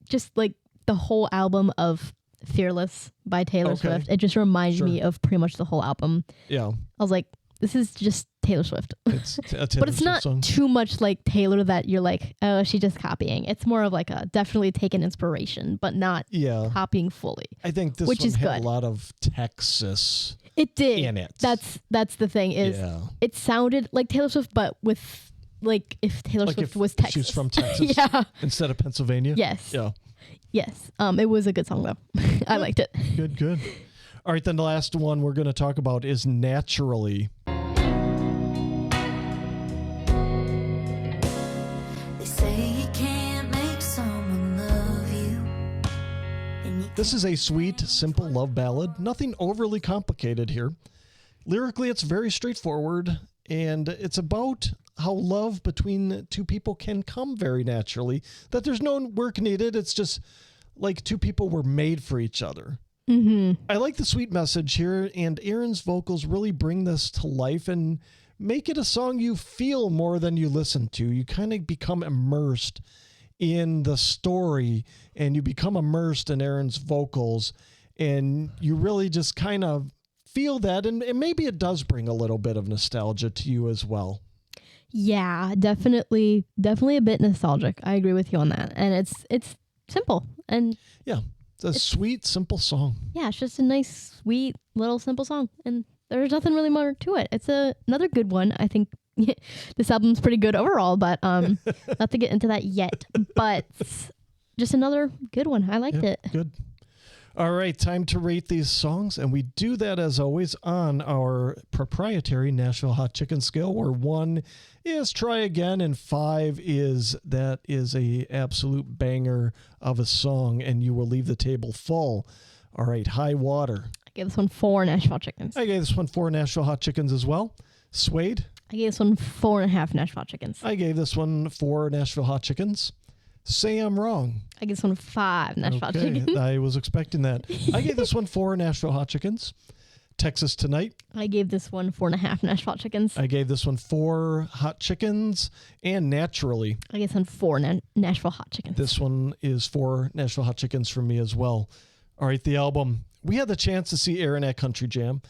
just like the whole album of Fearless by Taylor Okay. Swift. It just reminded Sure. me of pretty much the whole album. Yeah, I was like, this is just Taylor Swift. it's a Taylor But it's Swift not song. too much like Taylor that you're like, oh, she's just copying. It's more of like a definitely taken inspiration, but not Yeah, copying fully. I think this Which one is had good. a lot of Texas It did. in it. That's the thing is yeah. it sounded like Taylor Swift, but with like if Taylor Like Swift if was she Texas. was from Texas. Yeah. Instead of Pennsylvania. Yes. Yeah. Yes. It was a good song though. I liked it. Good. All right, then the last one we're going to talk about is Naturally. They say you can't make someone love you. And you This is a sweet, simple love ballad. Nothing overly complicated here. Lyrically, it's very straightforward, and it's about how love between two people can come very naturally, that there's no work needed. It's just like two people were made for each other. Mm-hmm. I like the sweet message here, and Erin's vocals really bring this to life and make it a song you feel more than you listen to. You kind of become immersed in the story, and you become immersed in Erin's vocals, and you really just kind of feel that, and maybe it does bring a little bit of nostalgia to you as well. Yeah, definitely a bit nostalgic. I agree with you on that. And it's simple. And Yeah, it's a sweet, simple song. yeah, it's just a nice, sweet, little simple song. And there's nothing really more to it. It's another good one. I think this album's pretty good overall, but not to get into that yet. But just another good one. I liked it. Good. All right, time to rate these songs, and we do that as always on our proprietary Nashville Hot Chicken scale, where 1 is try again and 5 is that is a absolute banger of a song, and you will leave the table full. All right, High Water. I gave this one 4 Nashville chickens. I gave this one 4 Nashville Hot Chickens as well. Suede. I gave this one 4.5 Nashville chickens. I gave this one 4 Nashville Hot Chickens. Say I'm Wrong. I gave this one 5 Nashville chickens. I was expecting that. I gave this one 4 Nashville Hot Chickens. Texas Tonight. I gave this one 4.5 Nashville chickens. I gave this one 4 hot chickens, and Naturally. I gave this one 4 Nashville hot chickens. This one is 4 Nashville hot chickens for me as well. All right, the album. We had the chance to see Erin at Country Jam,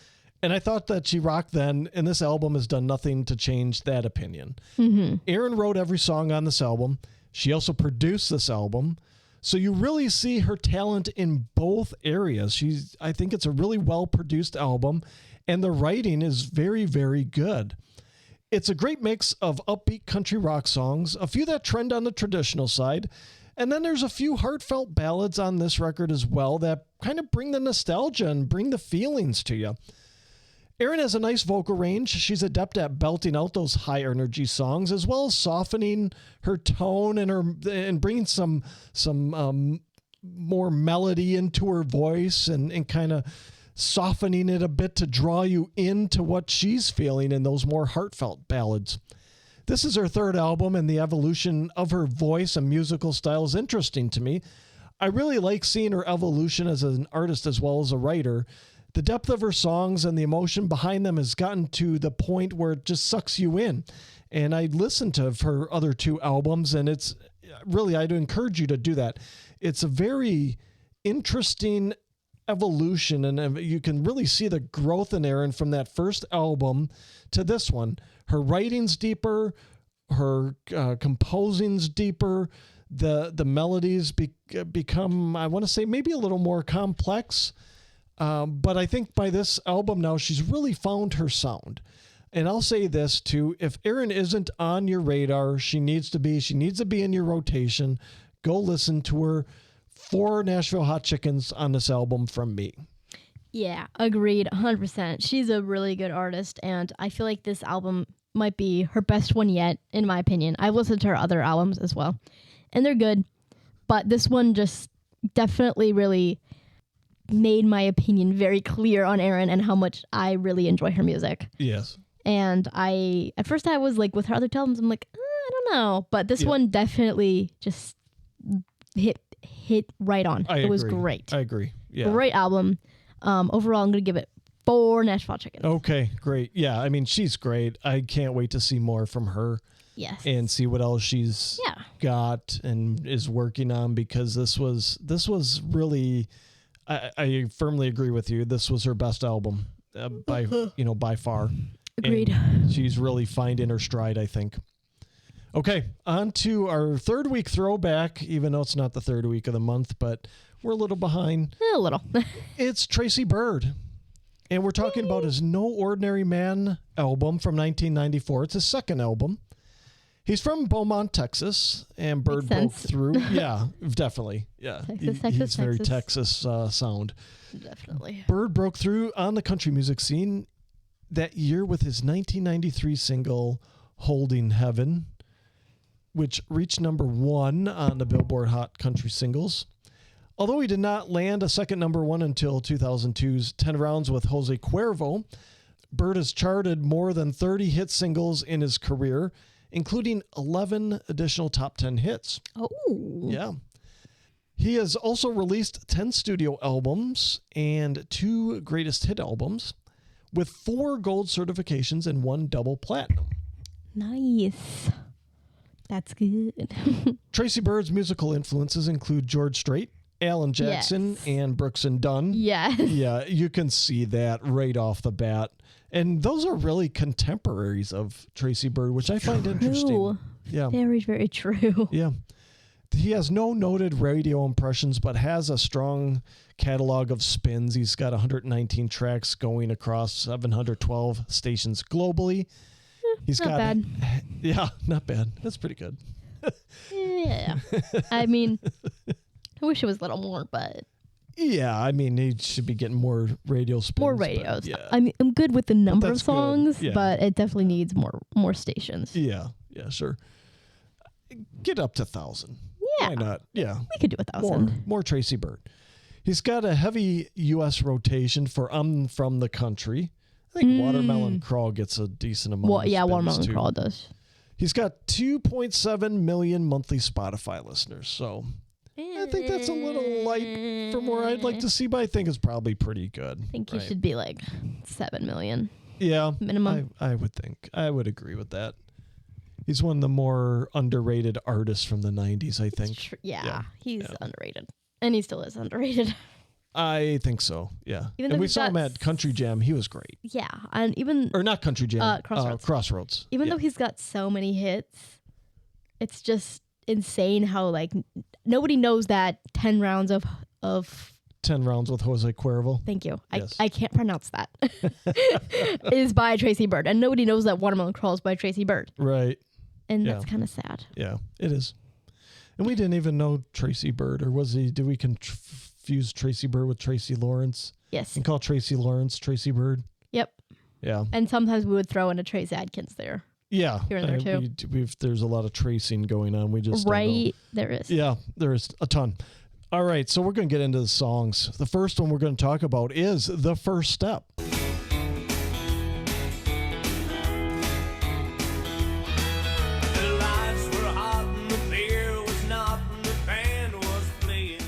and I thought that she rocked then, and this album has done nothing to change that opinion. Mm-hmm. Erin wrote every song on this album. She also produced this album. So you really see her talent in both areas. I think it's a really well-produced album, and the writing is very, very good. It's a great mix of upbeat country rock songs, a few that trend on the traditional side, and then there's a few heartfelt ballads on this record as well that kind of bring the nostalgia and bring the feelings to you. Erin has a nice vocal range. She's adept at belting out those high energy songs, as well as softening her tone and bringing some more melody into her voice and kind of softening it a bit to draw you into what she's feeling in those more heartfelt ballads. This is her 3rd album, and the evolution of her voice and musical style is interesting to me. I really like seeing her evolution as an artist as well as a writer. The depth of her songs and the emotion behind them has gotten to the point where it just sucks you in. And I listened to her other 2 albums, and it's really, I'd encourage you to do that. It's a very interesting evolution, and you can really see the growth in Erin from that first album to this one. Her writing's deeper, her composing's deeper, the melodies become, I want to say, maybe a little more complex. But I think by this album now, she's really found her sound. And I'll say this too, if Erin isn't on your radar, she needs to be. She needs to be in your rotation. Go listen to her. 4 Nashville Hot Chickens on this album from me. Yeah, agreed, 100%. She's a really good artist, and I feel like this album might be her best one yet, in my opinion. I've listened to her other albums as well, and they're good. But this one just definitely really made my opinion very clear on Erin and how much I really enjoy her music. Yes. And at first I was like, with her other albums, I'm like, I don't know. But this one definitely just hit right on. It was great. I agree. Yeah. Great album. Overall, I'm going to give it 4 Nashville Chickens. Okay, great. Yeah, I mean, she's great. I can't wait to see more from her. Yes. And see what else she's got and is working on, because this was really, I firmly agree with you. This was her best album by far. Agreed. And she's really finding her stride, I think. Okay, on to our third week throwback, even though it's not the third week of the month, but we're a little behind. A little. It's Tracy Byrd. And we're talking about his No Ordinary Man album from 1994. It's his second album. He's from Beaumont, Texas, and Byrd broke through. Yeah, definitely. Yeah, he's very Texas sound. Definitely. Byrd broke through on the country music scene that year with his 1993 single, Holding Heaven, which reached number 1 on the Billboard Hot Country Singles. Although he did not land a second number 1 until 2002's 10 Rounds with Jose Cuervo, Byrd has charted more than 30 hit singles in his career, including 11 additional top 10 hits. Oh. Yeah. He has also released 10 studio albums and 2 greatest hit albums, with 4 gold certifications and 1 double platinum. Nice. That's good. Tracy Byrd's musical influences include George Strait, Alan Jackson, and Brooks and Dunn. Yes. Yeah, you can see that right off the bat. And those are really contemporaries of Tracy Byrd, which I find interesting. Yeah. Very, very true. Yeah. He has no noted radio impressions, but has a strong catalog of spins. He's got 119 tracks going across 712 stations globally. He's not got bad. Yeah, not bad. That's pretty good. Yeah. I mean, I wish it was a little more, but yeah, I mean, he should be getting more radio spins. more radios. Yeah. I mean, I'm good with the number of that's good. songs, Yeah. but it definitely needs more stations. Yeah, sure. Get up to 1,000. Yeah. Why not? Yeah. We could do 1,000. More Tracy Byrd. He's got a heavy U.S. rotation for I'm From the Country. I think Watermelon Crawl gets a decent amount of spins Watermelon too. Crawl does. He's got 2.7 million monthly Spotify listeners, so I think that's a little light from where I'd like to see, but I think it's probably pretty good. I think he should be like 7 million. Yeah. Minimum. I would think. I would agree with that. He's one of the more underrated artists from the 90s, I think. He's underrated. And he still is underrated. I think so, yeah. Even and though we he's saw him got at Country Jam. He was great. Yeah, and even... Or not Country Jam. Crossroads. Even yeah. though he's got so many hits, it's just insane how, like, nobody knows that 10 rounds of 10 Rounds with Jose Cuervo. Thank you. Yes. I can't pronounce that. Is by Tracy Byrd. And nobody knows that Watermelon Crawl is by Tracy Byrd. Right. And that's kind of sad. Yeah, it is. And we didn't even know Tracy Byrd, or was he? Did we confuse Tracy Byrd with Tracy Lawrence? Yes. And call Tracy Lawrence Tracy Byrd? Yep. Yeah. And sometimes we would throw in a Trace Adkins there. Yeah. Here and there too. There's a lot of tracing going on. We just right. There is. Yeah, there is a ton. All right, so we're going to get into the songs. The first one we're going to talk about is The First Step.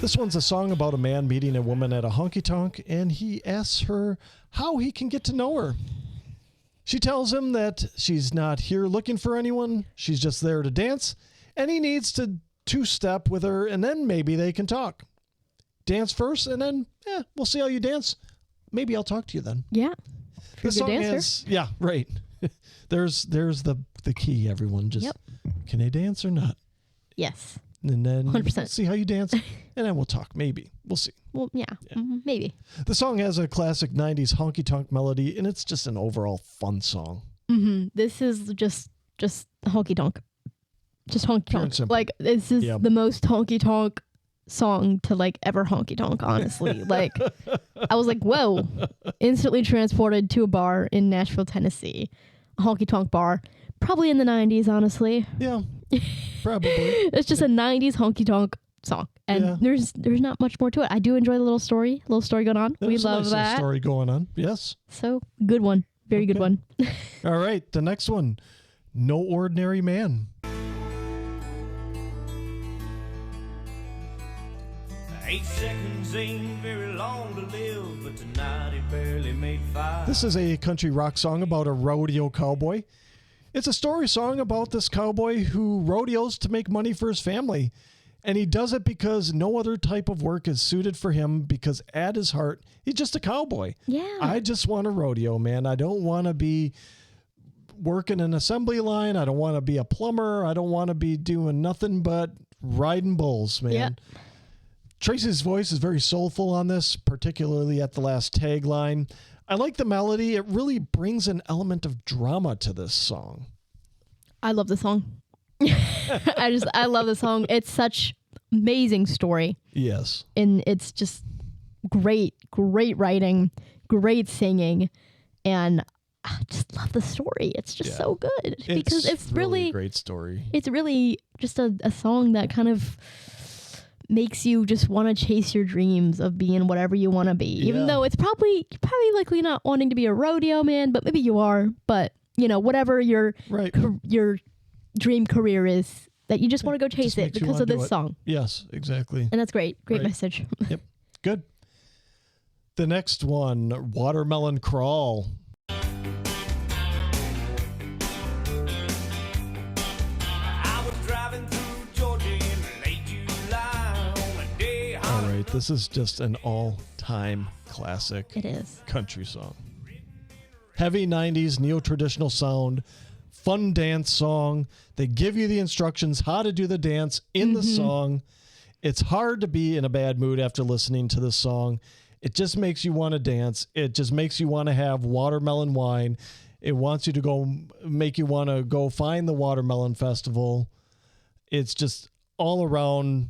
This one's a song about a man meeting a woman at a honky-tonk, and he asks her how he can get to know her. She tells him that she's not here looking for anyone. She's just there to dance, and he needs to two-step with her, and then maybe they can talk. Dance first, and then, we'll see how you dance. Maybe I'll talk to you then. Yeah. The song is, yeah, right. there's the key, everyone. Just, can they dance or not? Yes. and then 100%. see how you dance, and then we'll talk. Maybe. We'll see. Well, yeah. Maybe. The song has a classic 90s honky-tonk melody, and it's just an overall fun song. This is just honky-tonk. Just Pure and honky-tonk. simple. Like, this is the most honky-tonk song to, like, ever honky-tonk, honestly. Like, I was like, whoa. Instantly transported to a bar in Nashville, Tennessee. A honky-tonk bar. Probably in the 90s, honestly. Yeah, probably. It's just a 90s honky-tonk song. And there's not much more to it. I do enjoy the little story going on. There's We a love nice that. little story going on. Yes. So, good one. Very good one. All right, the next one, No Ordinary Man. 8 seconds ain't very long to live, but tonight he barely made 5. This is a country rock song about a rodeo cowboy. It's a story song about this cowboy who rodeos to make money for his family. And he does it because no other type of work is suited for him, because at his heart, he's just a cowboy. Yeah. I just want to rodeo, man. I don't want to be working an assembly line. I don't want to be a plumber. I don't want to be doing nothing but riding bulls, man. Yeah. Tracy's voice is very soulful on this, particularly at the last tagline. I like the melody. It really brings an element of drama to this song. I love the song. I love the song. It's such amazing story. Yes. And it's just great writing, great singing, and I just love the story. It's just so good because it's really a great story. It's really just a song that kind of makes you just want to chase your dreams of being whatever you want to be. Even though it's probably likely not wanting to be a rodeo man, but maybe you are. But you know, whatever your dream career is, that you just want to go chase it because of this song. Yes, exactly. And that's great. Great message. Yep. Good. The next one, Watermelon Crawl. This is just an all-time classic. It is. Country song. Heavy 90s neo-traditional sound, fun dance song. They give you the instructions how to do the dance in the song. It's hard to be in a bad mood after listening to this song. It just makes you want to dance. It just makes you want to have watermelon wine. It wants you to make you want to go find the Watermelon Festival. It's just all around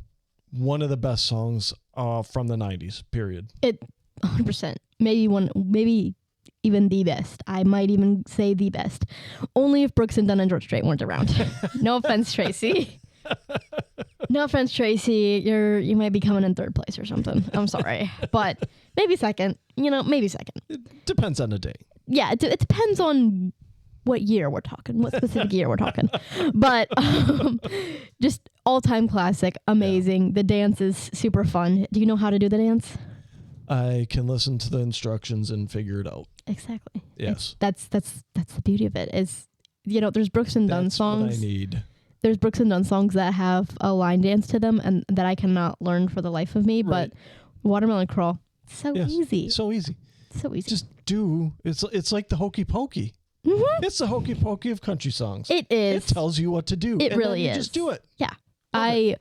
one of the best songs from the 90s, period. It 100%. Maybe even the best. I might even say the best. Only if Brooks and Dunn and George Strait weren't around. No offense, Tracy. No offense, Tracy. You might be coming in third place or something. I'm sorry. But maybe second. Maybe second. It depends on the day. Yeah, it depends on what year we're talking, what specific year we're talking. But just all-time classic, amazing. The dance is super fun. Do you know how to do the dance? I can listen to the instructions and figure it out. Exactly. Yes. That's the beauty of it. Is there's Brooks and Dunn songs. That's what I need. There's Brooks and Dunn songs that have a line dance to them and that I cannot learn for the life of me. Right. But Watermelon Crawl, so easy. So easy. So easy. Just it's like the hokey pokey. Mm-hmm. It's the hokey pokey of country songs. It is. It tells you what to do. It really is. Just do it. Yeah. My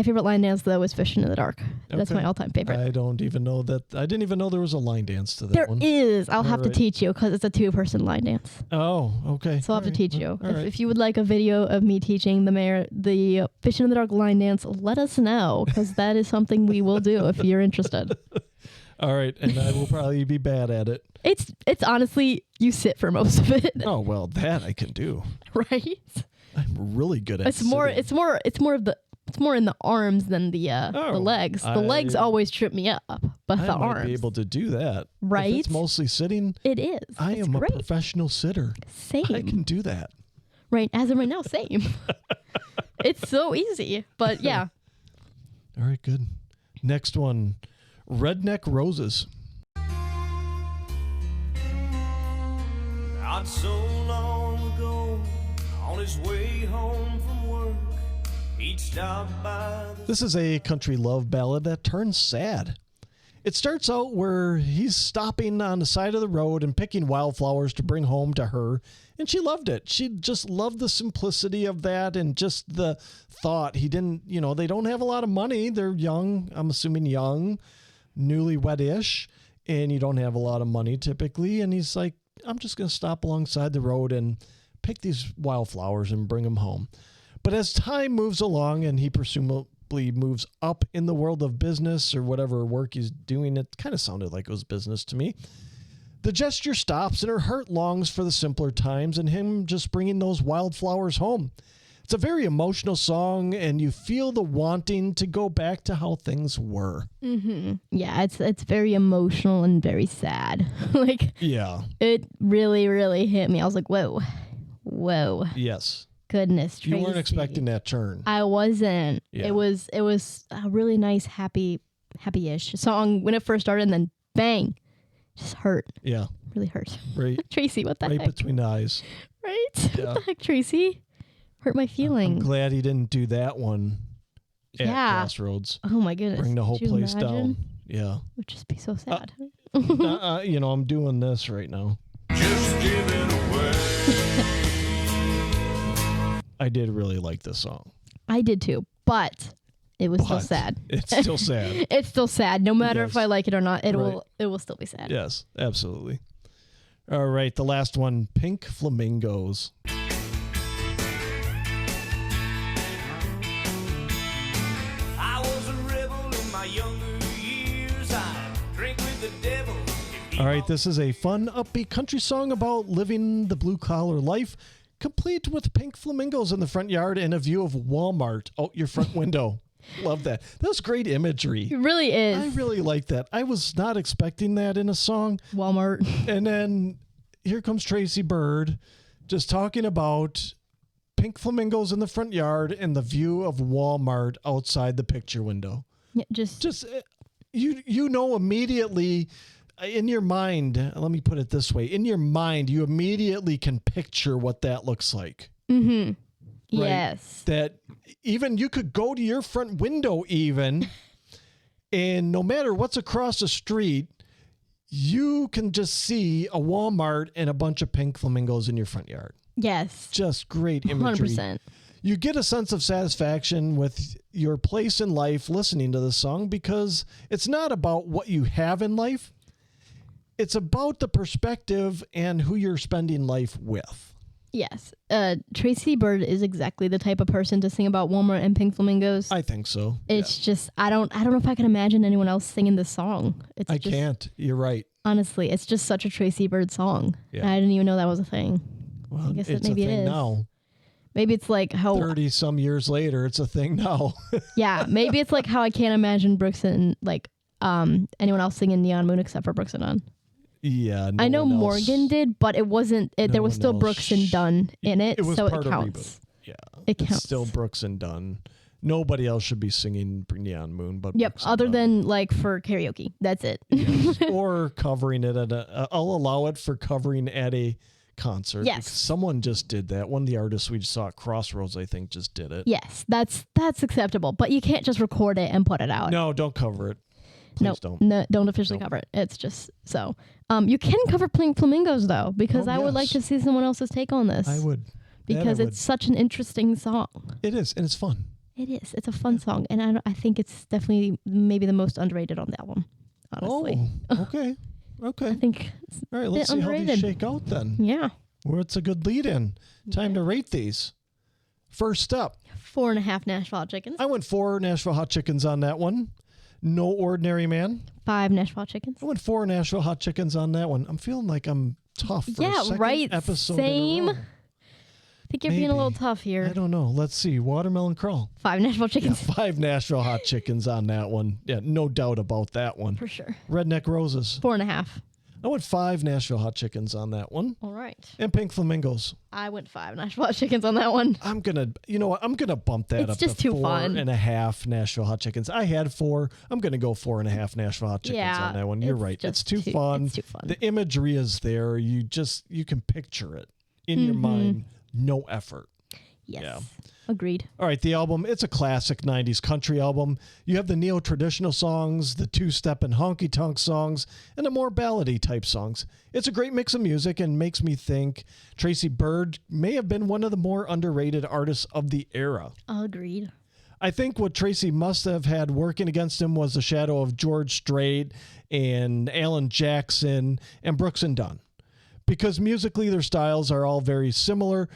favorite line dance though is Fishing in the Dark. That's my all-time favorite. I don't even know that. I didn't even know there was a line dance to that one. There is. I'll have to teach you because it's a 2-person line dance. Oh, okay. So I'll have to teach you. All right. If you would like a video of me teaching the Fishing in the Dark line dance, let us know because that is something we will do if you're interested. All right, and I will probably be bad at it. It's honestly, you sit for most of it. Oh well, that I can do. Right? I'm really good at It's more in the arms than the legs. The legs always trip me up, but the arms. I might be able to do that. Right? If it's mostly sitting. It is. I am great. a professional sitter. Same. I can do that. Right, as of right now, same. It's so easy, but yeah. All right, good. Next one, Redneck Roses. Not so long ago, on his way home from work, he'd stop by This is a country love ballad that turns sad. It starts out where he's stopping on the side of the road and picking wildflowers to bring home to her. And she loved it. She just loved the simplicity of that and just the thought. He didn't, they don't have a lot of money. They're young, I'm assuming young, newlywed-ish, and you don't have a lot of money typically. And he's like, I'm just going to stop alongside the road and pick these wildflowers and bring them home. But as time moves along and he presumably moves up in the world of business or whatever work he's doing, it kind of sounded like it was business to me. The gesture stops and her heart longs for the simpler times and him just bringing those wildflowers home. It's a very emotional song and you feel the wanting to go back to how things were. Mm-hmm. Yeah, it's very emotional and very sad. Yeah. It really, really hit me. I was like, whoa. Yes. Goodness, Tracy. You weren't expecting that turn. I wasn't. Yeah. It was a really nice, happy-ish song when it first started, and then bang, just hurt. Yeah. Really hurt. Right. Tracy, what the heck? Right between the eyes. Right? Yeah. What the heck, Tracy? Hurt my I'm feelings. glad he didn't do that one at Crossroads. Oh my goodness. Bring the whole Could you place imagine? down. Yeah. It would just be so sad. I'm doing this right now. Just give it away. I did really like this song. I did too, but it was still sad. It's still sad. It's still sad. No matter if Yes. I like it or not, it Right. will still be sad. Yes, absolutely. All right, the last one, Pink Flamingos. I was a rebel in my younger years. I drink with the devil. All right, this is a fun, upbeat country song about living the blue-collar life, complete with pink flamingos in the front yard and a view of Walmart out your front window. Love that. That was great imagery. It really is. I really like that. I was not expecting that in a song. Walmart. And then here comes Tracy Byrd just talking about pink flamingos in the front yard and the view of Walmart outside the picture window. Yeah, Just you know immediately in your mind, let me put it this way, in your mind you immediately can picture what that looks like. Mm-hmm. Right? Yes. That even you could go to your front window even and no matter what's across the street, you can just see a Walmart and a bunch of pink flamingos in your front yard. Yes. Just great imagery. 100%. You get a sense of satisfaction with your place in life listening to this song because it's not about what you have in life. It's about the perspective and who you're spending life with. Yes. Tracy Byrd is exactly the type of person to sing about Walmart and pink flamingos. I think so. It's just I don't know if I can imagine anyone else singing this song. I can't. You're right. Honestly, it's just such a Tracy Byrd song. Yeah. I didn't even know that was a thing. Well, I guess it's maybe a thing it is. now. Maybe it's like how 30 some years later, it's a thing now. yeah, maybe it's like how I can't imagine Brooks and anyone else singing Neon Moon except for Brooks and Dunn. Yeah, I know one else. Morgan did, but it wasn't. There was one still else. Brooks and Dunn in it, It was so part it of counts. Reboot. Yeah, It it's counts. still Brooks and Dunn. Nobody else should be singing Neon Moon, but Yep, Brooks and other Dunn. than like for karaoke. That's it. Or covering it at I'll allow it for covering at a concert. Yes. Because someone just did that. One of the artists we saw at Crossroads, I think, just did it. Yes, that's acceptable, but you can't just record it and put it out. No, don't cover it. No, Please don't. no, don't officially cover it. It's just so. You can cover Pink Flamingos though, because Oh, I would like to yes. see someone else's take on this. I would. because That I it's such an interesting song. It is, and it's fun. It is. It's a fun song, and I think it's definitely maybe the most underrated on the album. Honestly, Oh, okay. Okay. I think. It's All right, a let's bit see how these underrated. shake out then. Yeah, Where it's a good lead in. Time to rate these. First up, 4.5 Nashville Hot Chickens. I went 4 Nashville Hot Chickens on that one. No Ordinary Man. 5 Nashville Hot Chickens. I went 4 Nashville Hot Chickens on that one. I'm feeling like I'm tough for Yeah, a second right. episode Same. in a row. I think you're being a little Maybe. tough I here. don't know. Let's see. Watermelon Crawl. 5 Nashville Yeah, Chickens 5 Nashville Hot Chickens on that one. Yeah, no doubt about that one. for sure. Redneck Roses. 4.5. I went 5 Nashville Hot Chickens on that one. All right. And Pink Flamingos. I went 5 Nashville Hot Chickens on that one. I'm going to, you know what? I'm going to bump that It's up just to too 4 fun. and a half Nashville Hot Chickens. I had 4. I'm going to go 4.5 Nashville Hot Chickens Yeah, on that one. You're it's right. It's just too fun. It's too fun. The imagery is there. You can picture it in your mind. No effort. Yes. Yeah. Agreed. All right, the album, it's a classic 90s country album. You have the neo-traditional songs, the two-step and honky-tonk songs, and the more ballady type songs. It's a great mix of music and makes me think Tracy Byrd may have been one of the more underrated artists of the era. Agreed. I think what Tracy must have had working against him was the shadow of George Strait and Alan Jackson and Brooks and Dunn. Because musically their styles are all very similar,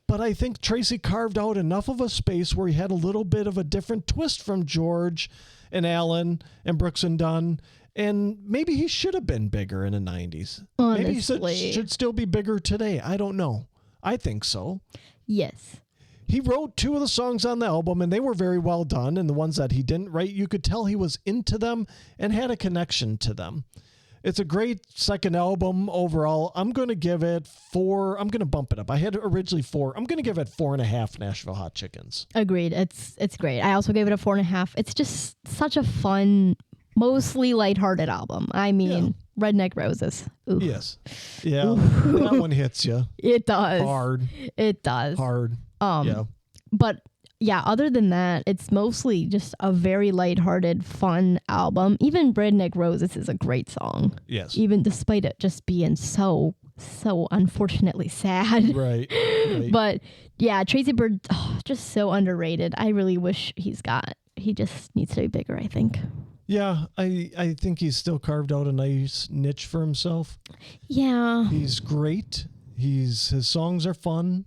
but I think Tracy carved out enough of a space where he had a little bit of a different twist from George and Alan and Brooks and Dunn. And maybe he should have been bigger in the 90s. Honestly. Maybe he should still be bigger today. I don't know. I think so. Yes. He wrote 2 of the songs on the album, and they were very well done. And the ones that he didn't write, you could tell he was into them and had a connection to them. It's a great second album overall. I'm going to give it 4. I'm going to bump it up. I had originally 4. I'm going to give it 4.5 Nashville Hot Chickens. Agreed. It's great. I also gave it a 4.5. It's just such a fun, mostly lighthearted album. I mean, Redneck Roses. Oof. Yes. Yeah. That one hits you. It does. Hard. It does. Hard. Yeah. But yeah, other than that, it's mostly just a very lighthearted, fun album. Even Redneck Roses is a great song. Yes. Even despite it just being so unfortunately sad. Right. But yeah, Tracy Byrd, just so underrated. I really wish he just needs to be bigger, I think. Yeah, I think he's still carved out a nice niche for himself. Yeah. He's great. His songs are fun.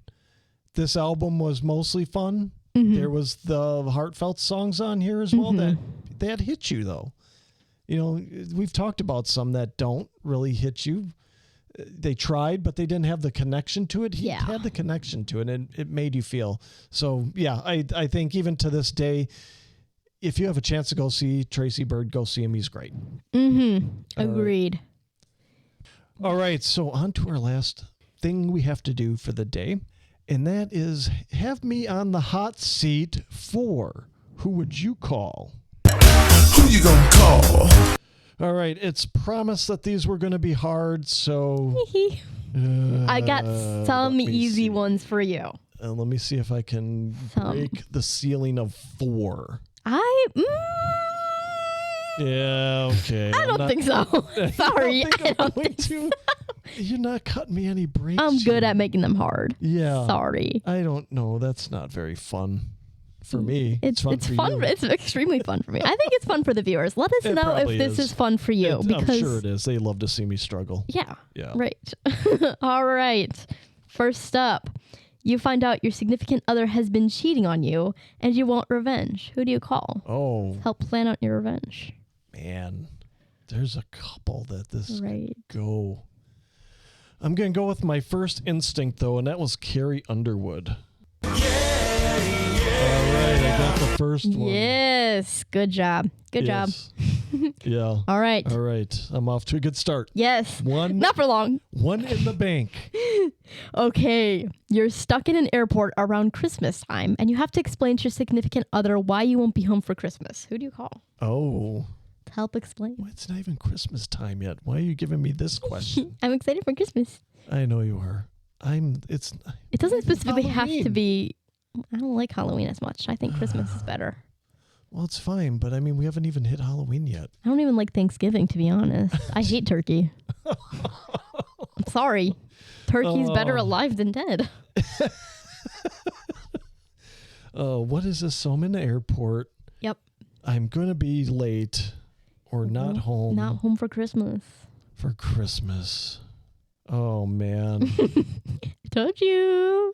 This album was mostly fun. Mm-hmm. There was the heartfelt songs on here as well that hit you, though. You know, we've talked about some that don't really hit you. They tried, but they didn't have the connection to it. He had the connection to it, and it made you feel. So, yeah, I think even to this day, if you have a chance to go see Tracy Byrd, go see him. He's great. Mm-hmm. Agreed. All right, so on to our last thing we have to do for the day. And that is have me on the hot seat for Who Would You Call? Who you gonna call? All right, it's promised that these were going to be hard, so... I got some easy ones for you. Let me see if I can break the ceiling of 4. Yeah, okay. I don't think so. Sorry. I don't think so. You're not cutting me any breaks. I'm good at making them hard. Yeah. Sorry. I don't know. That's not very fun for me. It's fun for you. It's extremely fun for me. I think it's fun for the viewers. Let us know if this is fun for you. I'm sure it is. They love to see me struggle. Yeah. Yeah. Right. All right. First up, you find out your significant other has been cheating on you and you want revenge. Who do you call? Oh. Help plan out your revenge. Man, there's a couple that this right. go. I'm going to go with my first instinct, though, and that was Carrie Underwood. All right, I got the first one. Yes, good job. Good job. Yeah. All right. All right, I'm off to a good start. Yes. Not for long. 1 in the bank. Okay, you're stuck in an airport around Christmas time, and you have to explain to your significant other why you won't be home for Christmas. Who do you call? Oh. Help explain. Well, it's not even Christmas time yet. Why are you giving me this question? I'm excited for Christmas. I know you are. It doesn't specifically have to be. I don't like Halloween as much. I think Christmas is better. Well, it's fine, but I mean, we haven't even hit Halloween yet. I don't even like Thanksgiving, to be honest. I hate turkey. I'm sorry. Turkey's better alive than dead. What is this? So I'm in the airport. Yep. I'm going to be late or not home. Not home for Christmas. For Christmas. Oh, man. Told you.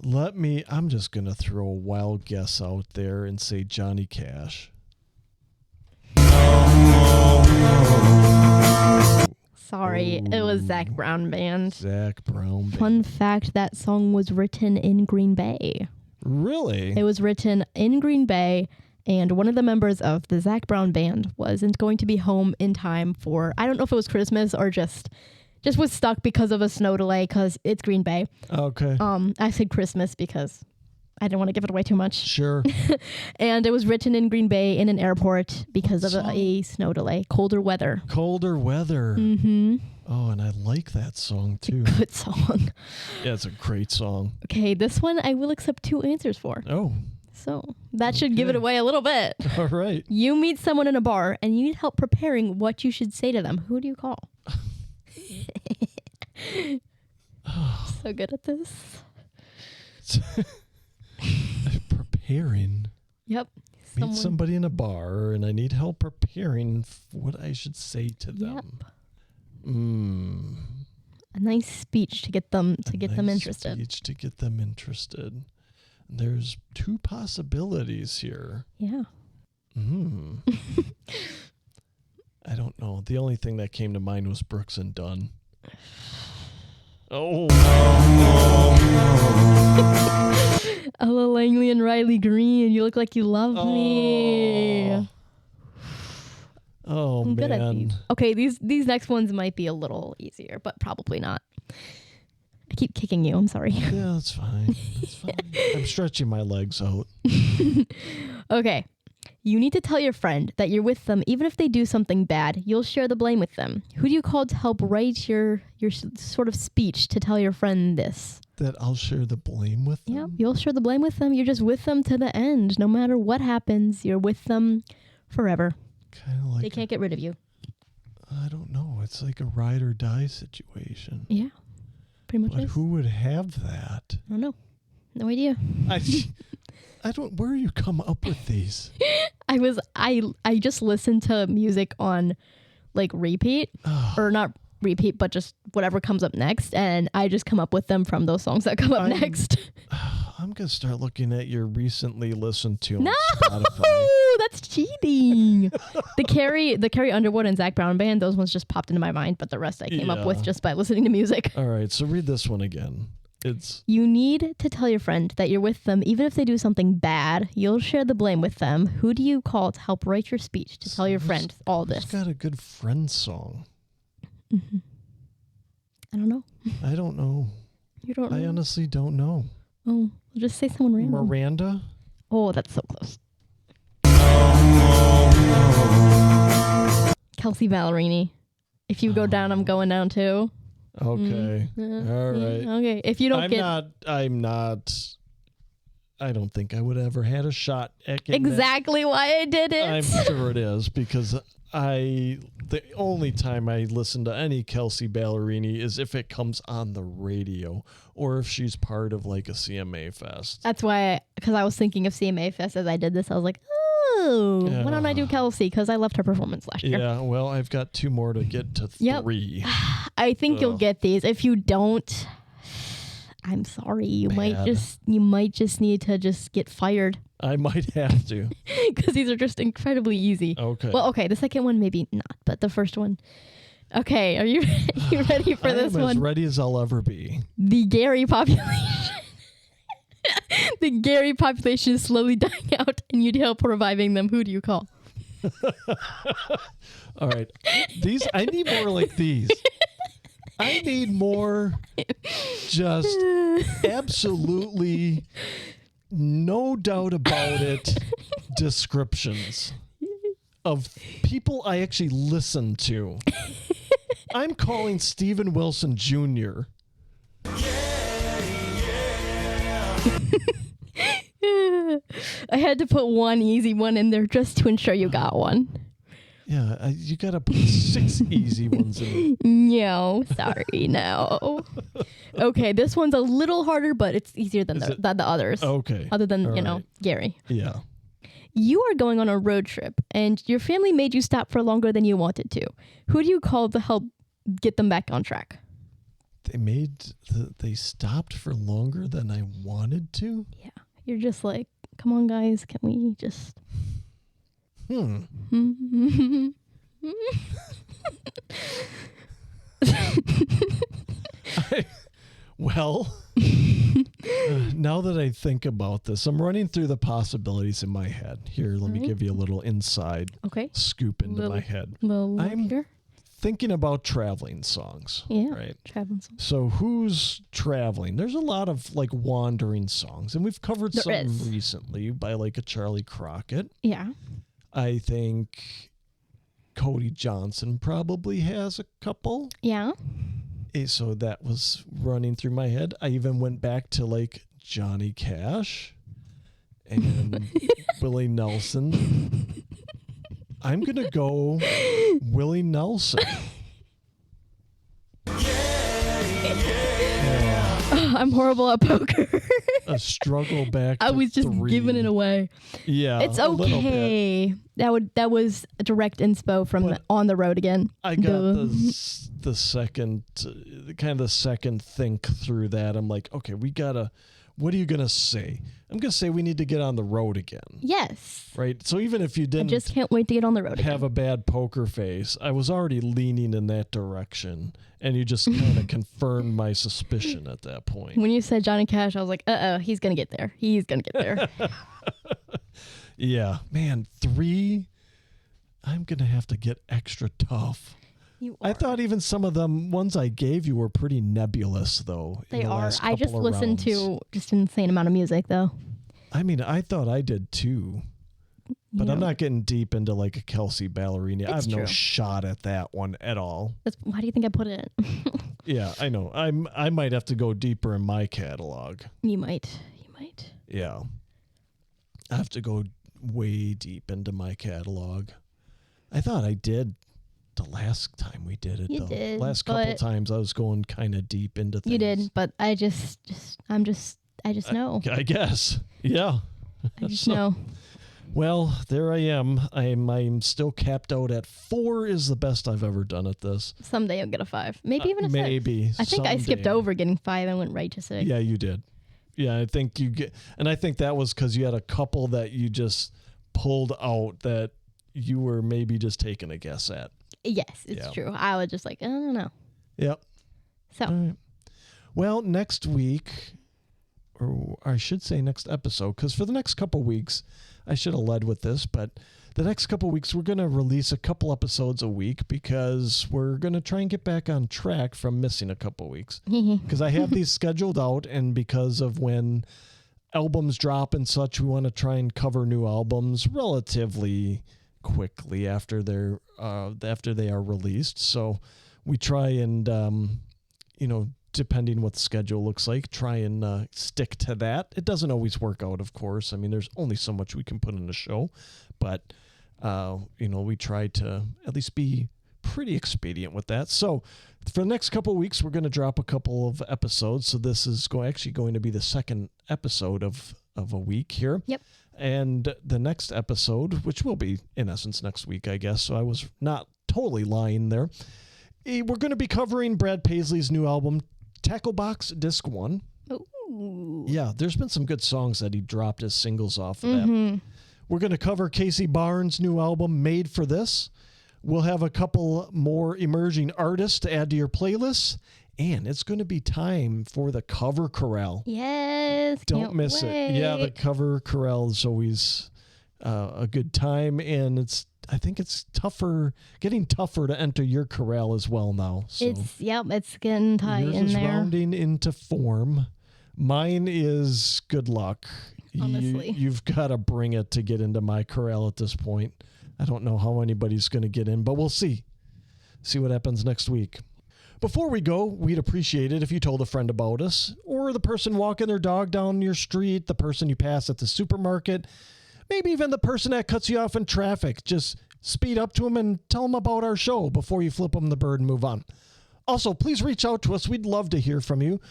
I'm just going to throw a wild guess out there and say Johnny Cash. Sorry, it was Zac Brown Band. Zac Brown Band. Fun fact, that song was written in Green Bay. Really? It was written in Green Bay, and one of the members of the Zac Brown Band wasn't going to be home in time for, I don't know if it was Christmas or just was stuck because of a snow delay because it's Green Bay. Okay. I said Christmas because I didn't want to give it away too much. Sure. And it was written in Green Bay in an airport because of a snow delay. Colder weather. Colder weather. Mm-hmm. Oh, and I like that song too. Good song. Yeah, it's a great song. Okay, this one I will accept 2 answers for. Oh, So that should give it away a little bit. all right. You meet someone in a bar and you need help preparing what you should say to them. Who do you call? So good at this. Preparing. Yep. Meet somebody in a bar and I need help preparing what I should say to them. A nice speech to get them interested. Speech to get them interested. There's 2 possibilities here. Yeah. I don't know. The only thing that came to mind was Brooks and Dunn. Oh. Ella Langley and Riley Green, you look like you love me. Oh, I'm man. good at these. Okay, these next ones might be a little easier, but probably not. I keep kicking you. I'm sorry. Yeah, that's fine. That's fine. I'm stretching my legs out. Okay. You need to tell your friend that you're with them even if they do something bad. You'll share the blame with them. Who do you call to help write your sort of speech to tell your friend this? That I'll share the blame with them? Yeah, you'll share the blame with them. You're just with them to the end. No matter what happens, you're with them forever. Kind of like They can't get rid of you. I don't know. It's like a ride or die situation. Yeah, pretty much But is. who would have that? I don't know. No idea. I don't. Where you come up with these? I just listened to music on like repeat or not repeat, but just whatever comes up next, and I just come up with them from those songs that come up next. I'm gonna start looking at your recently listened to on No, Spotify. that's cheating. the Carrie Underwood and Zach Brown band, those ones just popped into my mind, but the rest I came up with just by listening to music. All right, so read this one again. You need to tell your friend that you're with them even if they do something bad. You'll share the blame with them. Who do you call to help write your speech to tell your friend all this? Who's got a good friend song? Mm-hmm. I don't know. I don't know. You don't know? I honestly don't know. Oh, we'll just say someone random. Miranda? Oh, that's so close. Kelsey Ballerini. If you go down, I'm going down too. Okay. All right. Okay. If you don't I'm not. I don't think I would ever had a shot at getting exactly why I did it. I'm sure it is because the only time I listen to any Kelsey Ballerini is if it comes on the radio or if she's part of like a CMA Fest. That's why, because I was thinking of CMA Fest as I did this. I was like, why don't I do Kelsey? Because I loved her performance last year. Yeah, well, I've got 2 more to get to 3. I think you'll get these. If you don't, I'm sorry. You might just need to just get fired. I might have to. Because these are just incredibly easy. Okay. Well, okay, the second one maybe not, but the first one. Okay, are you ready for this one? I'm as ready as I'll ever be. The Gary population. The Gary population is slowly dying out, and you'd help reviving them. Who do you call? All right. I need more like these. I need more just absolutely no doubt about it descriptions of people I actually listen to. I'm calling Steven Wilson Jr. I had to put one easy one in there just to ensure you got one. Yeah, you got to put 6 easy ones in. No, sorry, no. Okay, this one's a little harder, but it's easier than the others. Okay. Other than, Gary. Yeah. You are going on a road trip, and your family made you stop for longer than you wanted to. Who do you call to help get them back on track? They stopped for longer than I wanted to? Yeah. You're just like, come on, guys, can we just... Now that I think about this, I'm running through the possibilities in my head. Here, let me give you a little inside scoop into my head. I'm thinking about traveling songs. Yeah, right? Traveling songs. So who's traveling? There's a lot of like wandering songs, and we've covered some recently by like a Charlie Crockett. Yeah. I think Cody Johnson probably has a couple. Yeah. So that was running through my head. I even went back to like Johnny Cash and Willie Nelson. I'm going to go Willie Nelson. I'm horrible at poker. A struggle back to I was just 3. giving it away. Yeah. It's a little okay. That was a direct inspo from On the Road Again. I got the second, kind of the second think through that. I'm like, okay, what are you going to say? I'm going to say we need to get on the road again. Yes. Right? So even if you I didn't just can't wait to get on the road have again. a bad poker face, I was already leaning in that direction. And you just kind of confirmed my suspicion at that point. When you said Johnny Cash, I was like, he's going to get there. He's going to get there. Yeah. Man, 3, I'm going to have to get extra tough. You I are. thought even some of them ones I gave you were pretty nebulous, though. They in the are. last I just couple of listened rounds. to just an insane amount of music, though. I mean, I thought I did too. But I'm not getting deep into like a Kelsey Ballerini. I have no true. shot at that one at all. Why do you think I put it in? Yeah, I know. I might have to go deeper in my catalog. You might. Yeah. I have to go way deep into my catalog. I thought I did the last time we did it. You though. did, Last couple but- times I was going kind of deep into things. You did, but I just know. I guess. Yeah. I just know. Well, there I am. I'm still capped out at 4 is the best I've ever done at this. Someday I'll get a 5. Maybe even a 6. Maybe. I think I skipped someday. over getting 5 and went right to 6. Yeah, you did. Yeah, I think and I think that was because you had a couple that you just pulled out that you were maybe just taking a guess at. Yes, it's true. I was just like, I don't know. Yep. So, All right. Well, next week, or I should say next episode, because for the next couple weeks, I should have led with this, but the next couple weeks, we're going to release a couple episodes a week because we're going to try and get back on track from missing a couple weeks. Because I have these scheduled out, and because of when albums drop and such, we want to try and cover new albums relatively quickly after they are released. So we try and, depending what the schedule looks like, try and stick to that. It doesn't always work out, of course. I mean, there's only so much we can put in a show, but we try to at least be pretty expedient with that. So for the next couple of weeks, we're going to drop a couple of episodes. So this is actually going to be the second episode of a week here. Yep. And the next episode, which will be in essence next week, I guess. So I was not totally lying there. We're going to be covering Brad Paisley's new album, Tackle Box Disc 1. ooh. Yeah, there's been some good songs that he dropped as singles off of that. We're going to cover Casey Barnes' new album, Made for This. We'll have a couple more emerging artists to add to your playlist. And it's going to be time for the Cover Corral. Yes. Don't can't miss it. Yeah, the Cover Corral is always a good time. And I think it's getting tougher to enter your corral as well now. So It's getting tight yours in is there. rounding into form. Mine is good luck. Honestly. You've got to bring it to get into my corral at this point. I don't know how anybody's going to get in, but we'll see. See what happens next week. Before we go, we'd appreciate it if you told a friend about us, or the person walking their dog down your street, the person you pass at the supermarket, maybe even the person that cuts you off in traffic. Just speed up to them and tell them about our show before you flip them the bird and move on. Also, please reach out to us. We'd love to hear from you.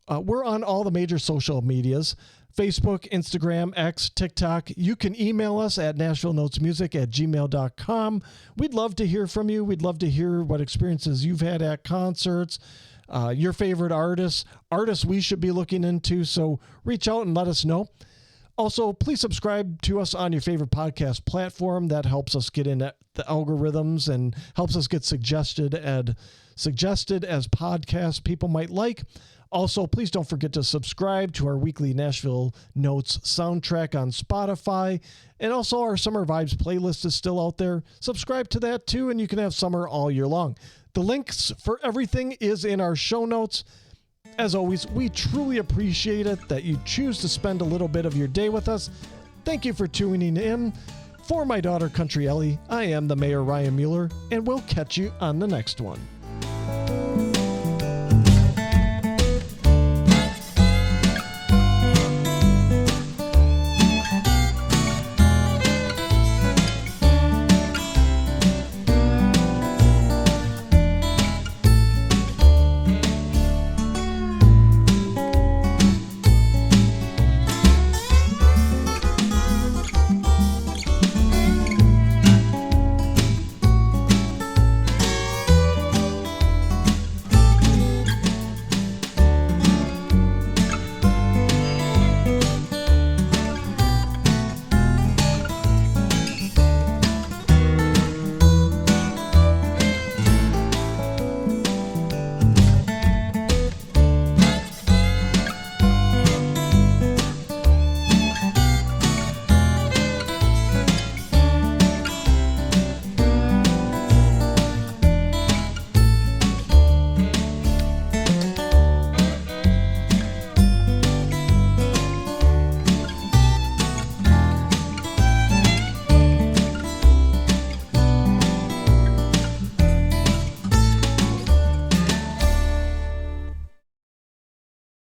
We're on all the major social medias: Facebook, Instagram, X, TikTok. You can email us at nashvillenotesmusic@gmail.com. We'd love to hear from you. We'd love to hear what experiences you've had at concerts, your favorite artists we should be looking into. So reach out and let us know. Also, please subscribe to us on your favorite podcast platform. That helps us get in the algorithms and helps us get suggested as podcasts people might like. Also, please don't forget to subscribe to our weekly Nashville Notes soundtrack on Spotify. And also, our Summer Vibes playlist is still out there. Subscribe to that too, and you can have summer all year long. The links for everything is in our show notes. As always, we truly appreciate it that you choose to spend a little bit of your day with us. Thank you for tuning in. For my daughter, Country Ellie, I am the Mayor Ryan Mueller, and we'll catch you on the next one.